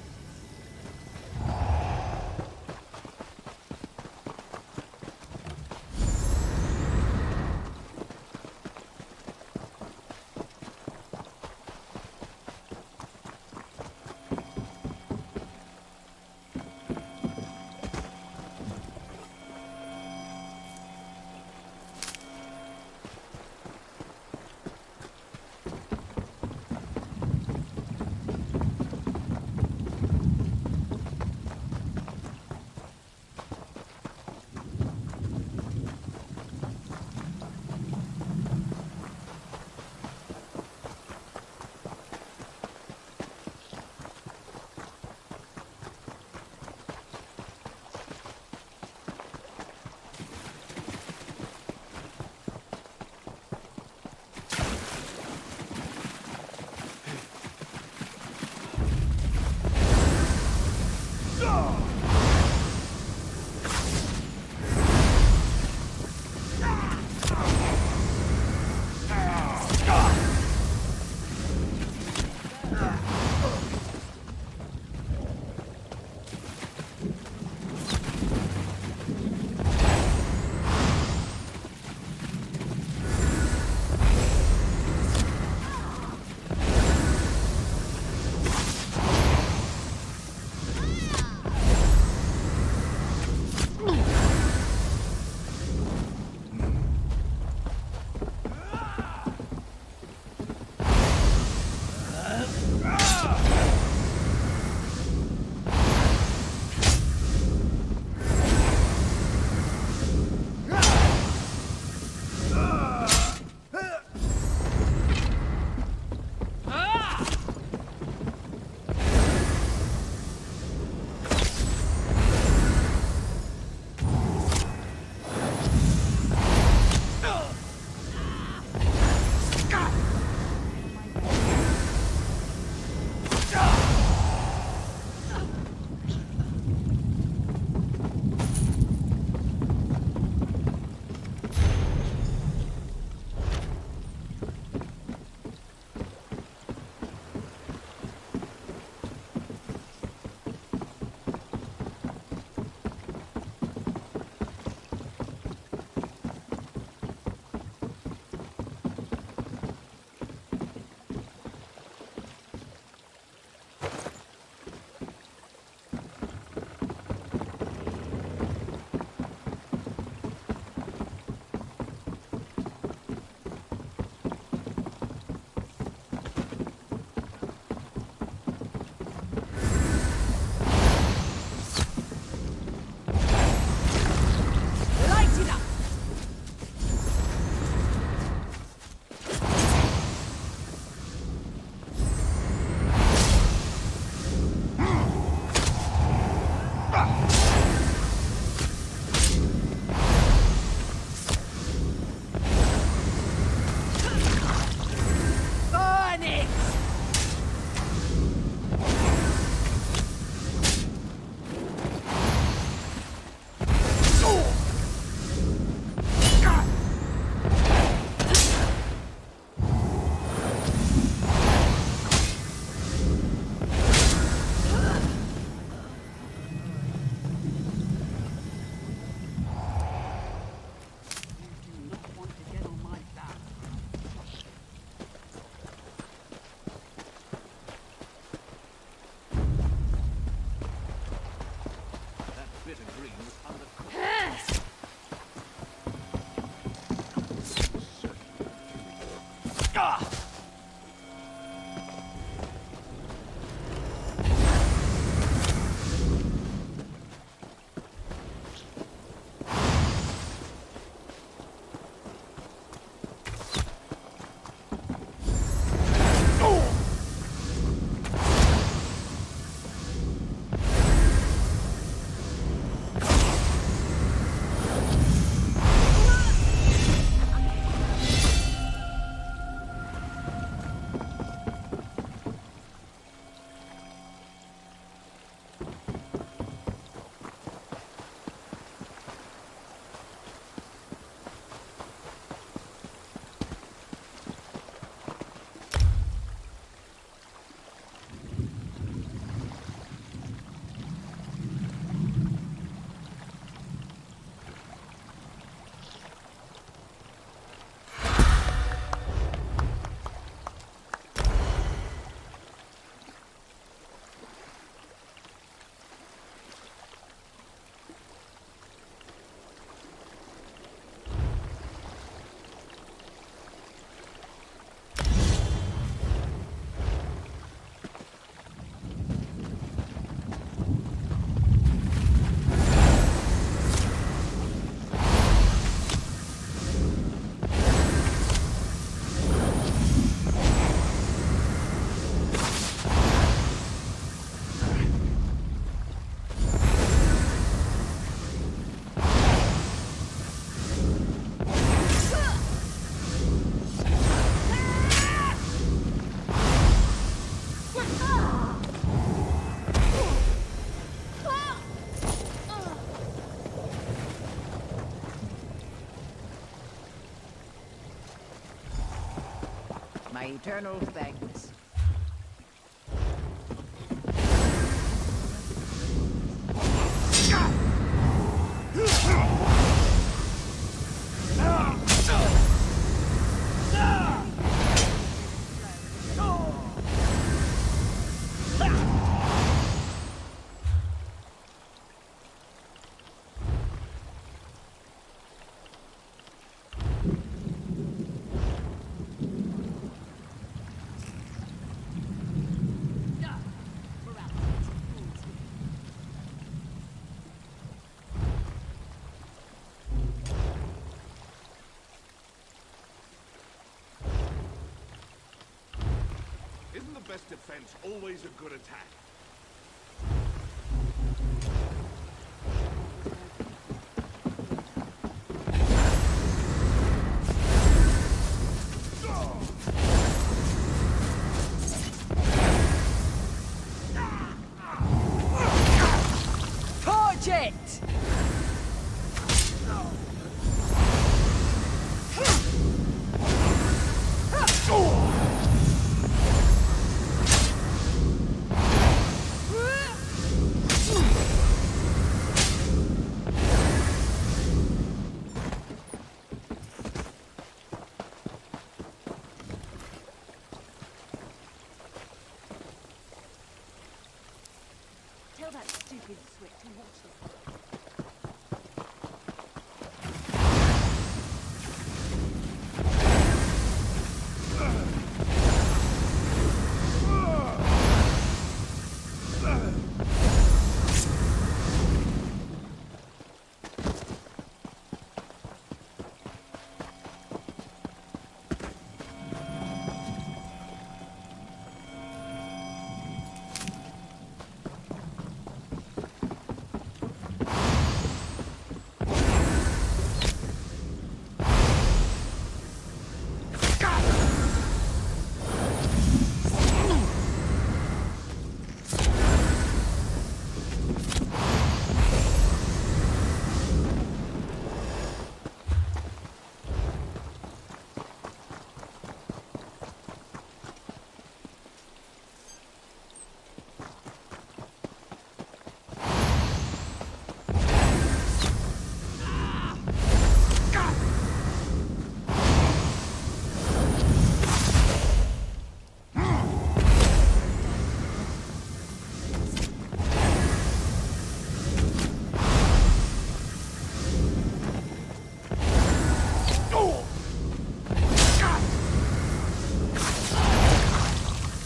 my eternal thanks. Isn't the best defense always a good attack? Torch it! Tell that stupid switch to watch this.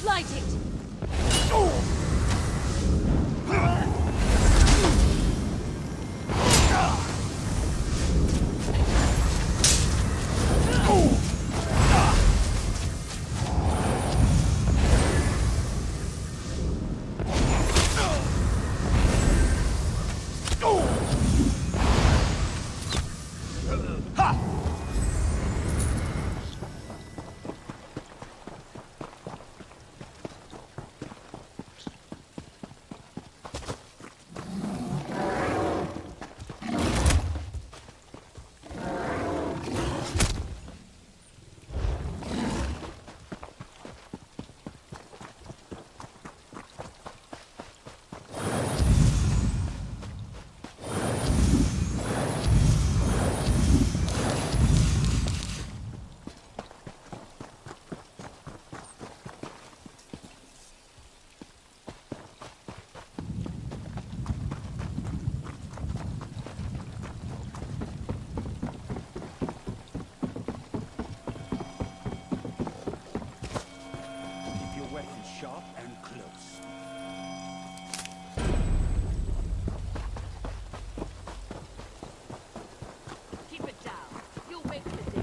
Light it! Sharp and close. Keep it down. You'll wait for the day.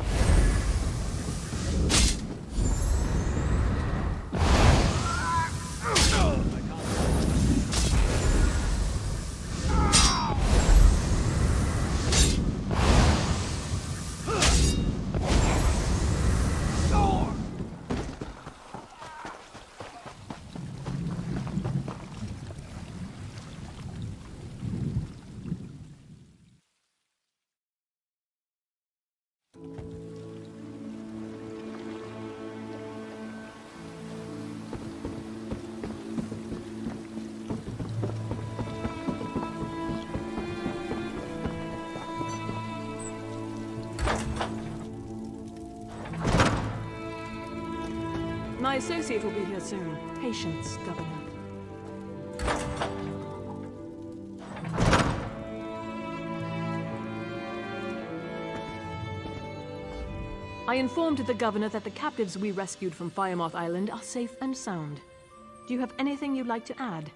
My associate will be here soon. Patience, Governor. I informed the Governor that the captives we rescued from Firemoth Island are safe and sound. Do you have anything you'd like to add?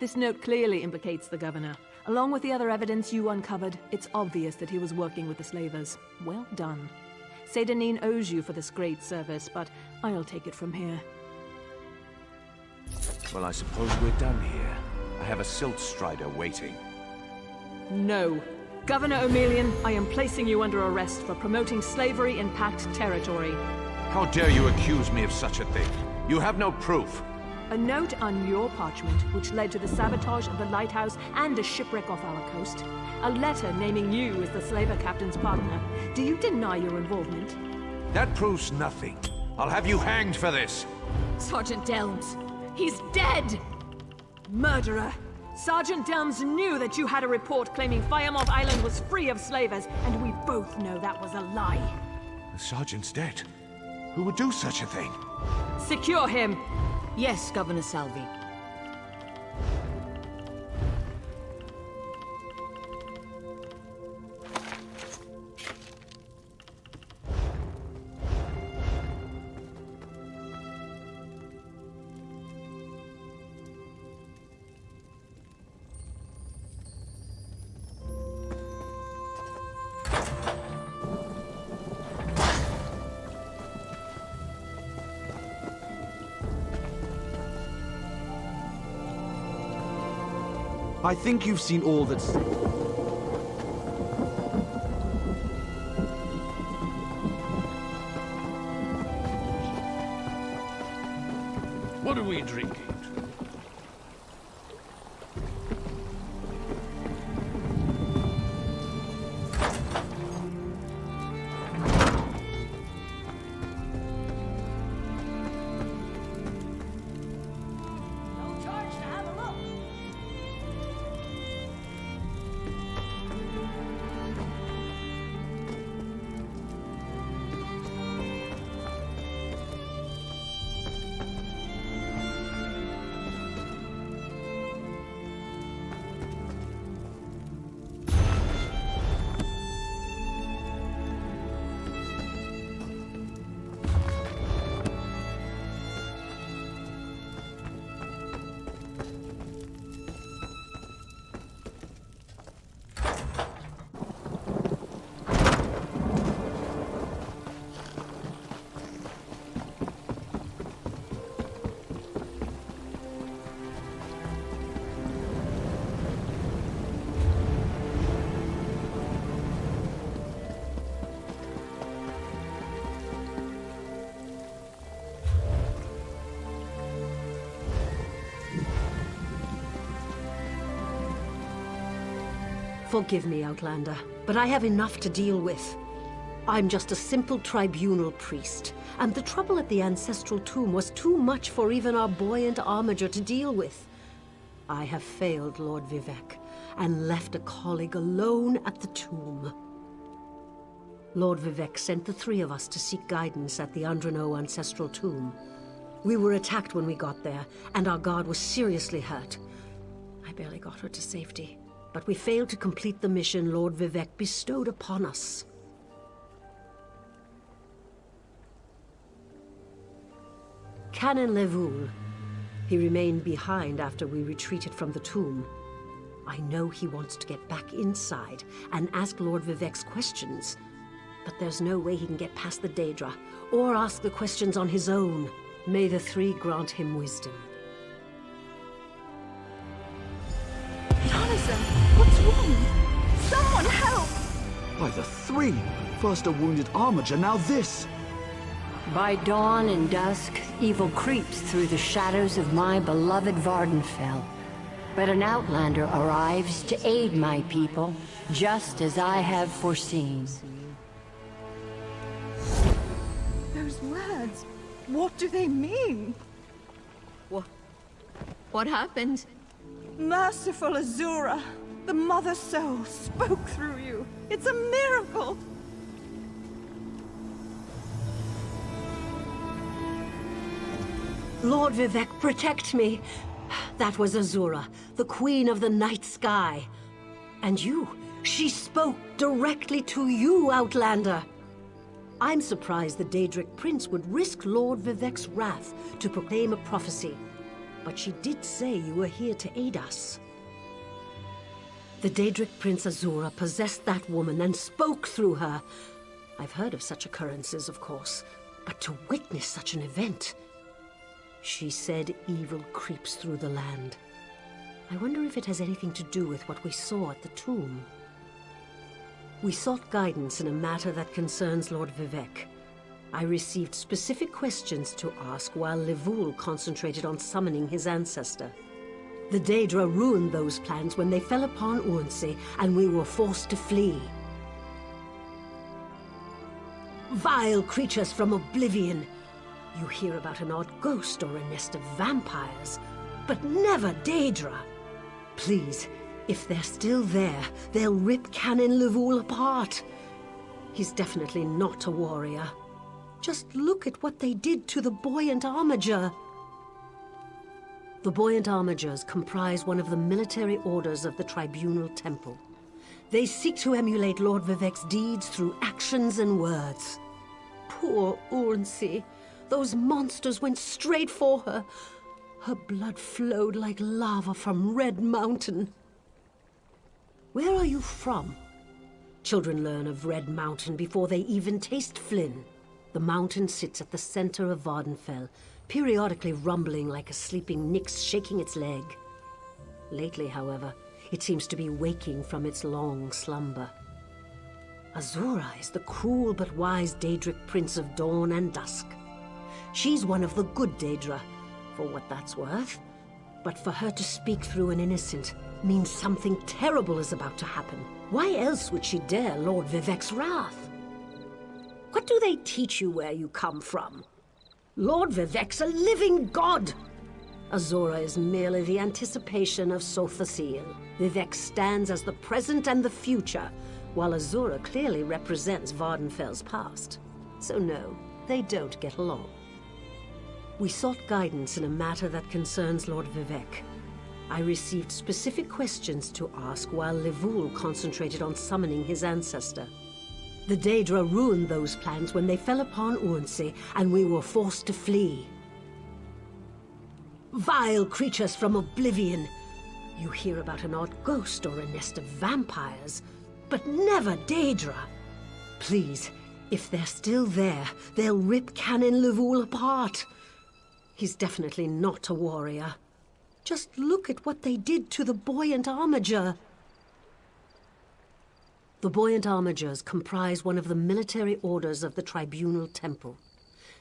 This note clearly implicates the Governor. Along with the other evidence you uncovered, it's obvious that he was working with the slavers. Well done. Seda Neen owes you for this great service, but I'll take it from here. Well, I suppose we're done here. I have a silt strider waiting. No. Governor O'Melian, I am placing you under arrest for promoting slavery in Pact territory. How dare you accuse me of such a thing? You have no proof. A note on your parchment, which led to the sabotage of the lighthouse and a shipwreck off our coast. A letter naming you as the slaver captain's partner. Do you deny your involvement? That proves nothing. I'll have you hanged for this. Sergeant Delms, he's dead! Murderer! Sergeant Delms knew that you had a report claiming Firemoth Island was free of slavers, and we both know that was a lie. The sergeant's dead. Who would do such a thing? Secure him! Yes, Governor Salvi. I think you've seen all that's... What are we drinking? Forgive me, Outlander, but I have enough to deal with. I'm just a simple tribunal priest, and the trouble at the ancestral tomb was too much for even our buoyant armiger to deal with. I have failed Lord Vivec, and left a colleague alone at the tomb. Lord Vivec sent the three of us to seek guidance at the Andrano ancestral tomb. We were attacked when we got there, and our guard was seriously hurt. I barely got her to safety. But we failed to complete the mission Lord Vivec bestowed upon us. Canon Levoul. He remained behind after we retreated from the tomb. I know he wants to get back inside and ask Lord Vivec's questions, but there's no way he can get past the Daedra, or ask the questions on his own. May the three grant him wisdom. Jonathan, what's wrong? Someone help! By the three! First a wounded armiger, now this! By dawn and dusk, evil creeps through the shadows of my beloved Vardenfell. But an outlander arrives to aid my people, just as I have foreseen. Those words, what do they mean? What happened? Merciful Azura, the Mother Soul spoke through you. It's a miracle! Lord Vivec, protect me. That was Azura, the Queen of the Night Sky. And you, she spoke directly to you, Outlander. I'm surprised the Daedric Prince would risk Lord Vivec's wrath to proclaim a prophecy. But she did say you were here to aid us. The Daedric Prince Azura possessed that woman and spoke through her. I've heard of such occurrences, of course, but to witness such an event... She said evil creeps through the land. I wonder if it has anything to do with what we saw at the tomb. We sought guidance in a matter that concerns Lord Vivec. I received specific questions to ask while Levoul concentrated on summoning his ancestor. The Daedra ruined those plans when they fell upon Urnsey, and we were forced to flee. Vile creatures from oblivion! You hear about an odd ghost or a nest of vampires, but never Daedra. Please, if they're still there, they'll rip Canon Levoul apart. He's definitely not a warrior. Just look at what they did to the Buoyant Armiger. The Buoyant Armigers comprise one of the military orders of the Tribunal Temple. They seek to emulate Lord Vivec's deeds through actions and words. Poor Urnsey. Those monsters went straight for her. Her blood flowed like lava from Red Mountain. Where are you from? Children learn of Red Mountain before they even taste Flynn. The mountain sits at the center of Vardenfell, periodically rumbling like a sleeping Nyx shaking its leg. Lately, however, it seems to be waking from its long slumber. Azura is the cruel but wise Daedric Prince of Dawn and Dusk. She's one of the good Daedra, for what that's worth. But for her to speak through an innocent means something terrible is about to happen. Why else would she dare Lord Vivec's wrath? What do they teach you where you come from? Lord Vivec's a living god! Azura is merely the anticipation of Sothasil. Vivec stands as the present and the future, while Azura clearly represents Vardenfell's past. So no, they don't get along. We sought guidance in a matter that concerns Lord Vivec. I received specific questions to ask while Levoul concentrated on summoning his ancestor. The Daedra ruined those plans when they fell upon Urnsey, and we were forced to flee. Vile creatures from oblivion! You hear about an odd ghost or a nest of vampires, but never Daedra! Please, if they're still there, they'll rip Canon Levoul apart. He's definitely not a warrior. Just look at what they did to the Buoyant Armiger. The Buoyant Armigers comprise one of the military orders of the Tribunal Temple.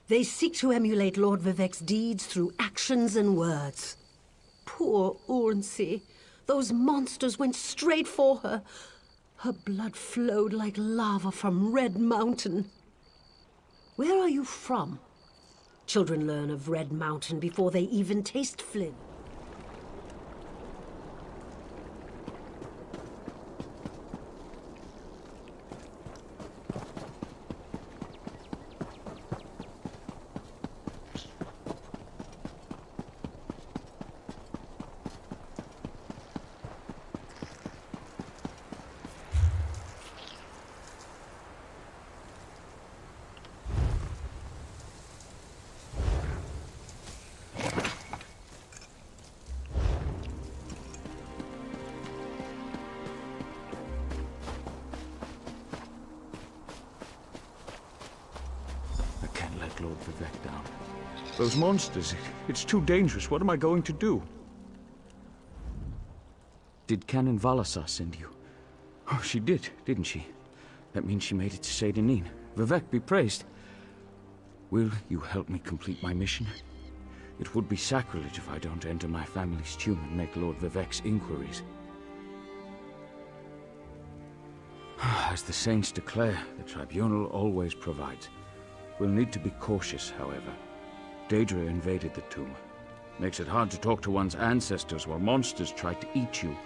They seek to emulate Lord Vivec's deeds through actions and words. Poor Urnsey. Those monsters went straight for her. Her blood flowed like lava from Red Mountain. Where are you from? Children learn of Red Mountain before they even taste Flynn. Lord Vivec down. Those monsters, it's too dangerous. What am I going to do? Did Canon Valasar send you? Oh, she did, didn't she? That means she made it to Saint Denis. Vivec be praised. Will you help me complete my mission? It would be sacrilege if I don't enter my family's tomb and make Lord Vivec's inquiries. As the saints declare, the Tribunal always provides. We'll need to be cautious, however. Daedra invaded the tomb. Makes it hard to talk to one's ancestors while monsters try to eat you.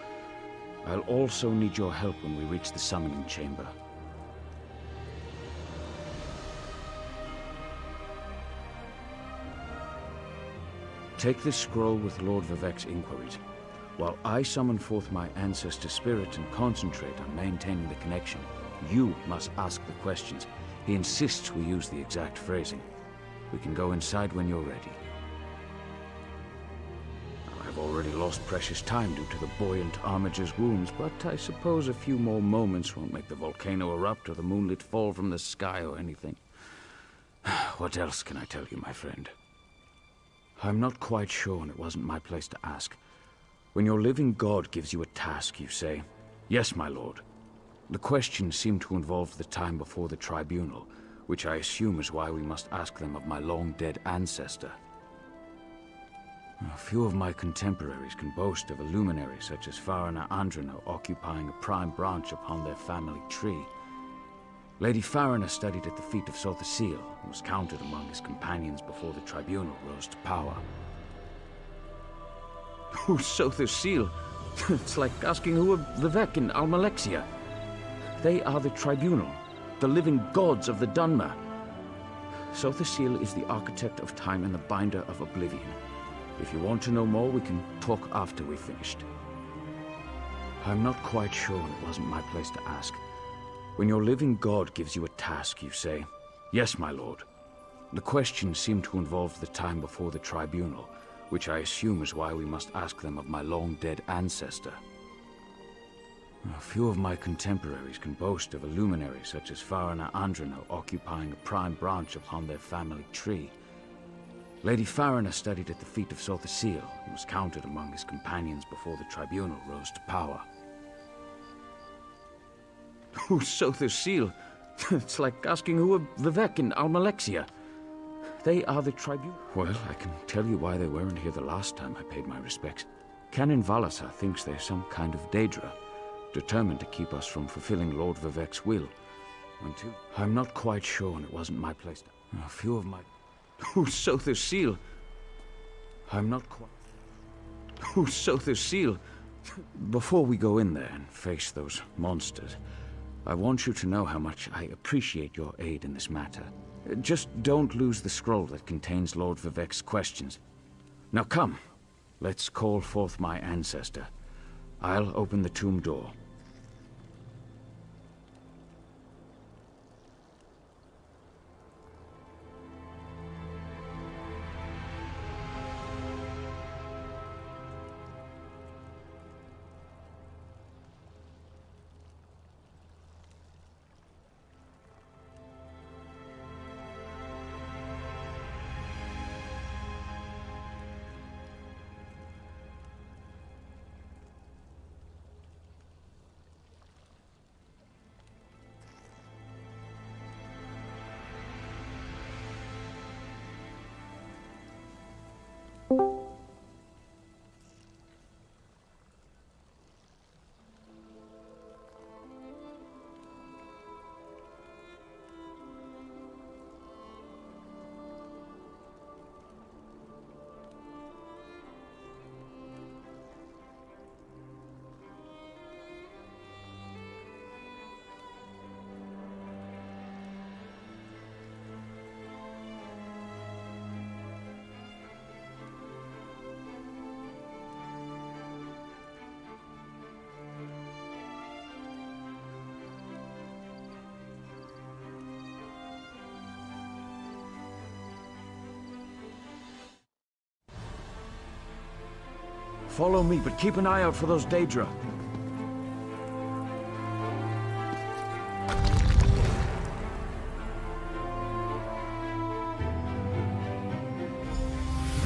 I'll also need your help when we reach the summoning chamber. Take this scroll with Lord Vivec's inquiries, while I summon forth my ancestor spirit and concentrate on maintaining the connection. You must ask the questions. He insists we use the exact phrasing. We can go inside when you're ready. I've already lost precious time due to the buoyant Armiger's wounds, but I suppose a few more moments won't make the volcano erupt or the moonlit fall from the sky or anything. What else can I tell you, my friend? I'm not quite sure, and it wasn't my place to ask. When your living god gives you a task, you say, "Yes, my lord." The questions seem to involve the time before the tribunal, which I assume is why we must ask them of my long-dead ancestor. A few of my contemporaries can boast of a luminary such as Farina Andrino occupying a prime branch upon their family tree. Lady Farina studied at the feet of Sothasil and was counted among his companions before the tribunal rose to power. Who's Sothasil? It's like asking who are Vivec and Almalexia. They are the tribunal, the living gods of the Dunmer. Sothasil is the architect of time and the binder of oblivion. If you want to know more, we can talk after we've finished. I'm not quite sure, and it wasn't my place to ask. When your living god gives you a task, you say, "Yes, my lord." The questions seem to involve the time before the tribunal, which I assume is why we must ask them of my long-dead ancestor. A few of my contemporaries can boast of a luminary such as Farina Andrino occupying a prime branch upon their family tree. Lady Farina studied at the feet of Sothasil and was counted among his companions before the tribunal rose to power. Who's Sothasil? It's like asking who are Vivec and Almalexia. They are the tribunal. Well, I can tell you why they weren't here the last time I paid my respects. Canon Valasar thinks they're some kind of Daedra, determined to keep us from fulfilling Lord Vivec's will. I'm not quite sure, and it wasn't my place to... A few of my... Who's Sothasil? I'm not quite... Who's Sothasil? Before we go in there and face those monsters, I want you to know how much I appreciate your aid in this matter. Just don't lose the scroll that contains Lord Vivec's questions. Now come, let's call forth my ancestor. I'll open the tomb door. Follow me, but keep an eye out for those Daedra.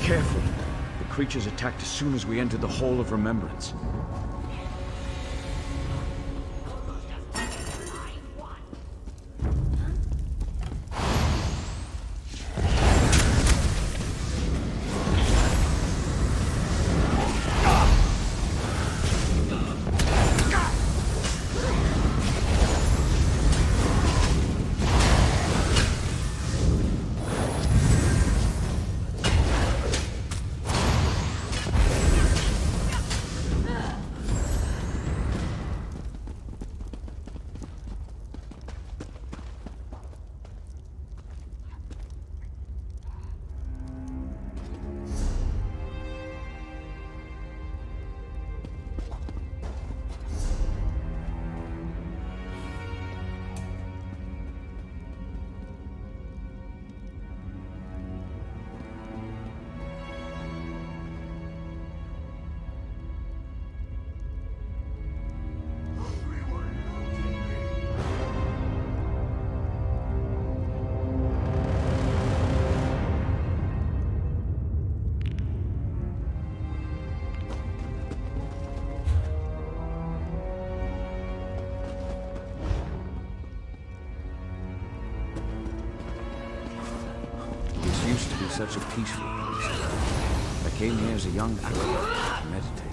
Careful. The creatures attacked as soon as we entered the Hall of Remembrance. such a peaceful place. I came here as a young adult to meditate.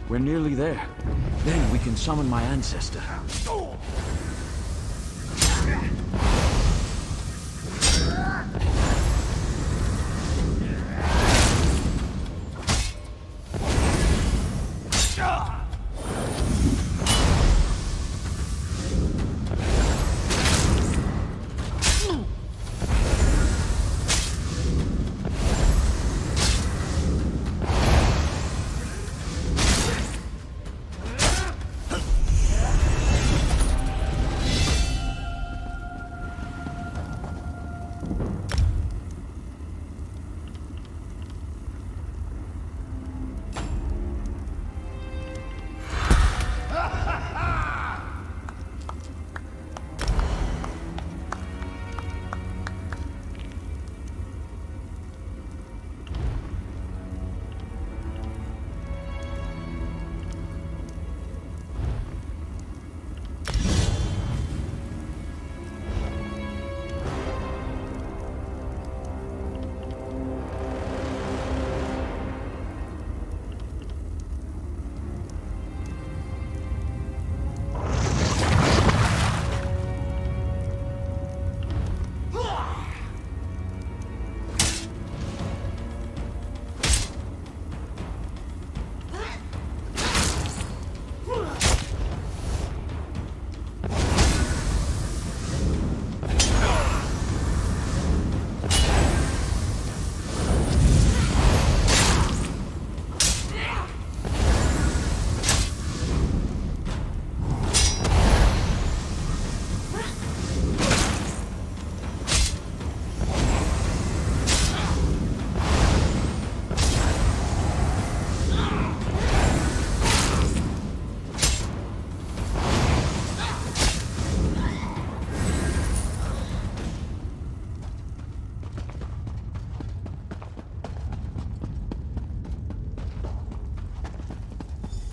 We're nearly there. Then we can summon my ancestor.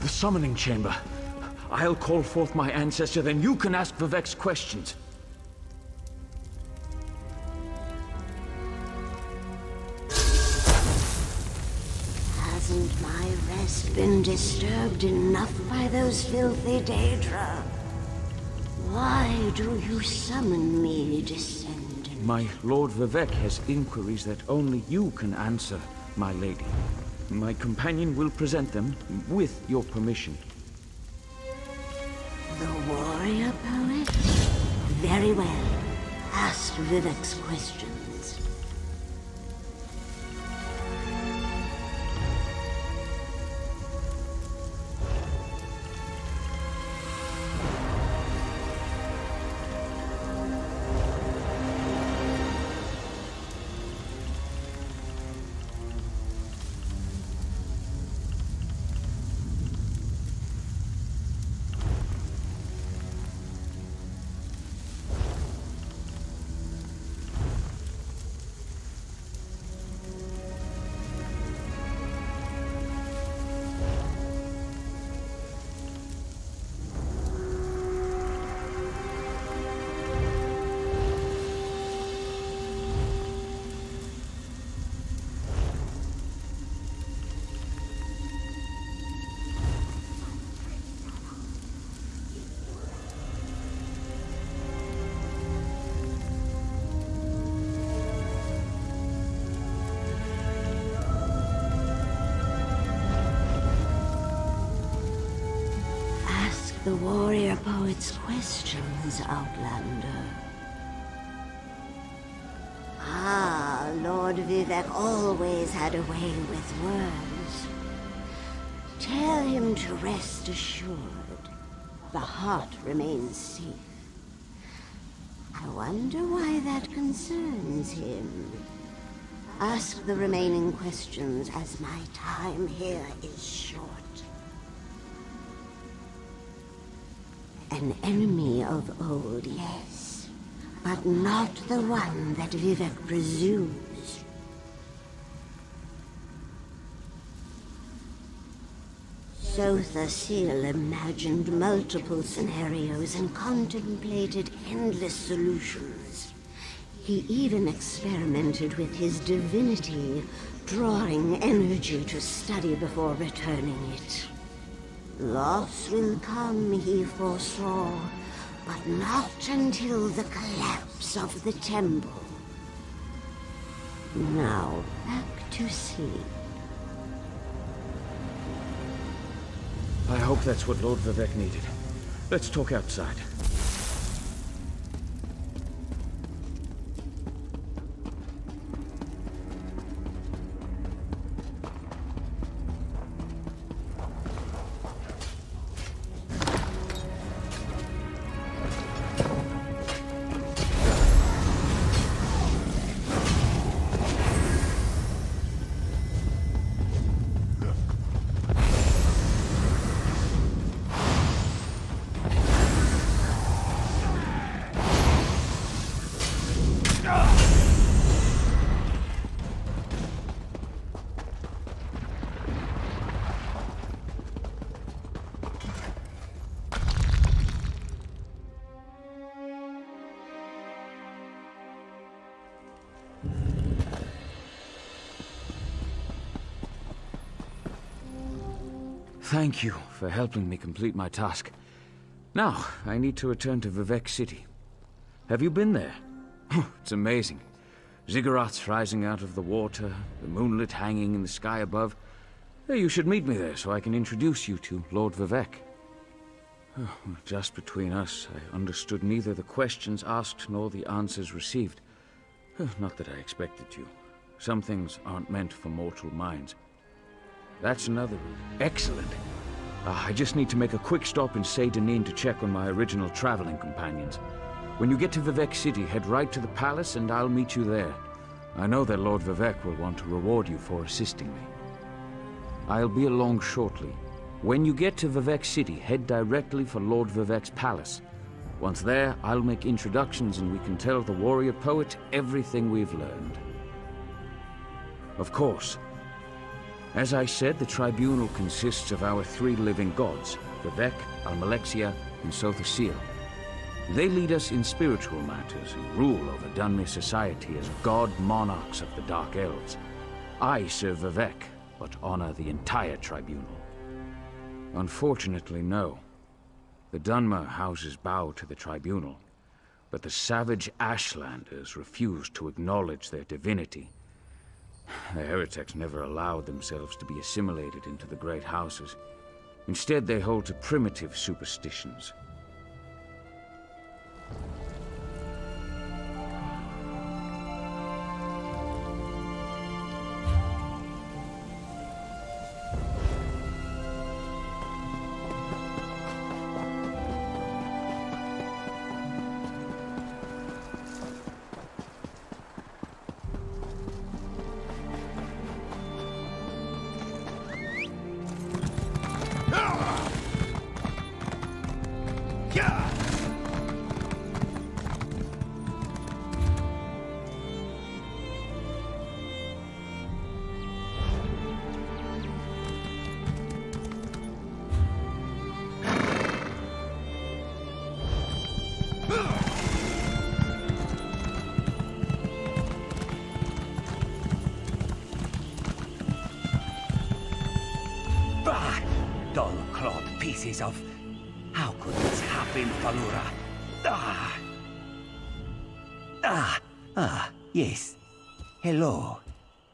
The summoning chamber. I'll call forth my ancestor, then you can ask Vivek's questions. Hasn't my rest been disturbed enough by those filthy Daedra? Why do you summon me, descendant? My Lord Vivek has inquiries that only you can answer, my lady. My companion will present them with your permission. The warrior poet? Very well. Ask Vivek's questions. The warrior poet's questions, Outlander. Ah, Lord Vivek always had a way with words. Tell him to rest assured. The heart remains safe. I wonder why that concerns him. Ask the remaining questions, as my time here is short. An enemy of old, yes, but not the one that Vivek presumes. Sotha Seal imagined multiple scenarios and contemplated endless solutions. He even experimented with his divinity, drawing energy to study before returning it. Loss will come, he foresaw, but not until the collapse of the temple. Now, back to sea. I hope that's what Lord Vivek needed. Let's talk outside. Thank you for helping me complete my task. Now, I need to return to Vivek City. Have you been there? It's amazing. Ziggurats rising out of the water, the moonlit hanging in the sky above. You should meet me there so I can introduce you to Lord Vivek. Just between us, I understood neither the questions asked nor the answers received. Not that I expected to. Some things aren't meant for mortal minds. That's another route. Excellent. I just need to make a quick stop in Seydanin to check on my original traveling companions. When you get to Vivek City, head right to the palace and I'll meet you there. I know that Lord Vivek will want to reward you for assisting me. I'll be along shortly. When you get to Vivek City, head directly for Lord Vivek's palace. Once there, I'll make introductions and we can tell the warrior poet everything we've learned. Of course. As I said, the tribunal consists of our three living gods, Vivek, Almalexia, and Sothasil. They lead us in spiritual matters and rule over Dunmer society as god monarchs of the Dark Elves. I serve Vivek, but honor the entire tribunal. Unfortunately, no. The Dunmer houses bow to the tribunal, but the savage Ashlanders refuse to acknowledge their divinity. The heretics never allowed themselves to be assimilated into the great houses. Instead, they hold to primitive superstitions. Dull-clawed pieces of... How could this happen, Falura? Yes. Hello.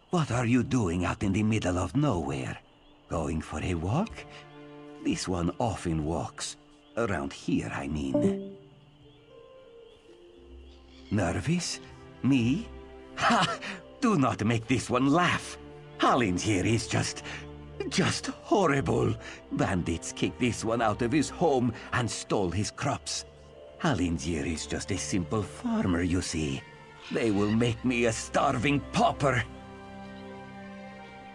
What are you doing out in the middle of nowhere? Going for a walk? This one often walks. Around here, I mean. Nervous? Me? Ha! Do not make this one laugh. Hallins here is just horrible. Bandits kicked this one out of his home and stole his crops. Hallindir is just a simple farmer, you see. They will make me a starving pauper.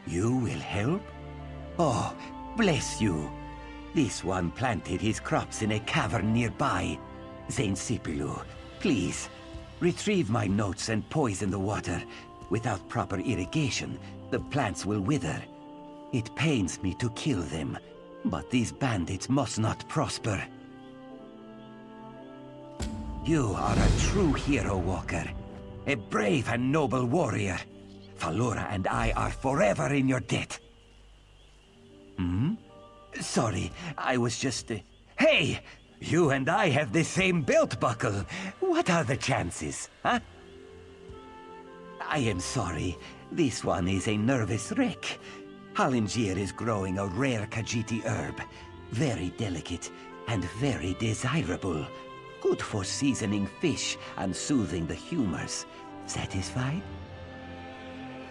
You will help? Oh, bless you. This one planted his crops in a cavern nearby. Saint Sipilu, please, retrieve my notes and poison the water. Without proper irrigation, the plants will wither. It pains me to kill them, but these bandits must not prosper. You are a true hero, Walker. A brave and noble warrior. Falura and I are forever in your debt. Sorry, I was just... Hey! You and I have the same belt buckle. What are the chances, huh? I am sorry. This one is a nervous wreck. Halingier is growing a rare Khajiiti herb. Very delicate and very desirable. Good for seasoning fish and soothing the humors. Satisfied?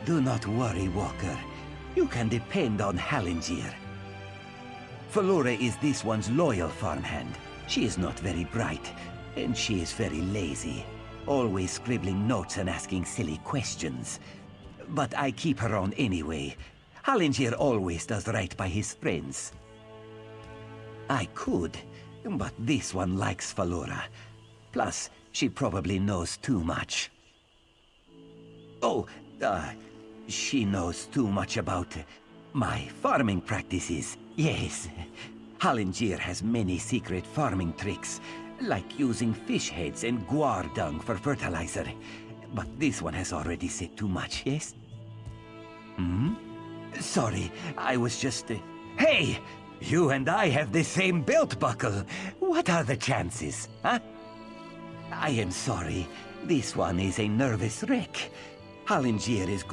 Do not worry, Walker. You can depend on Halingier. Falora is this one's loyal farmhand. She is not very bright, and she is very lazy. Always scribbling notes and asking silly questions. But I keep her on anyway. Halingier always does right by his friends. I could, but this one likes Falora. Plus, she probably knows too much. Oh, she knows too much about my farming practices. Yes. Halingier has many secret farming tricks, like using fish heads and guar dung for fertilizer. But this one has already said too much, yes? Hmm? Sorry, I was just... Hey! You and I have the same belt buckle. What are the chances, huh? I am sorry. This one is a nervous wreck. Halingier is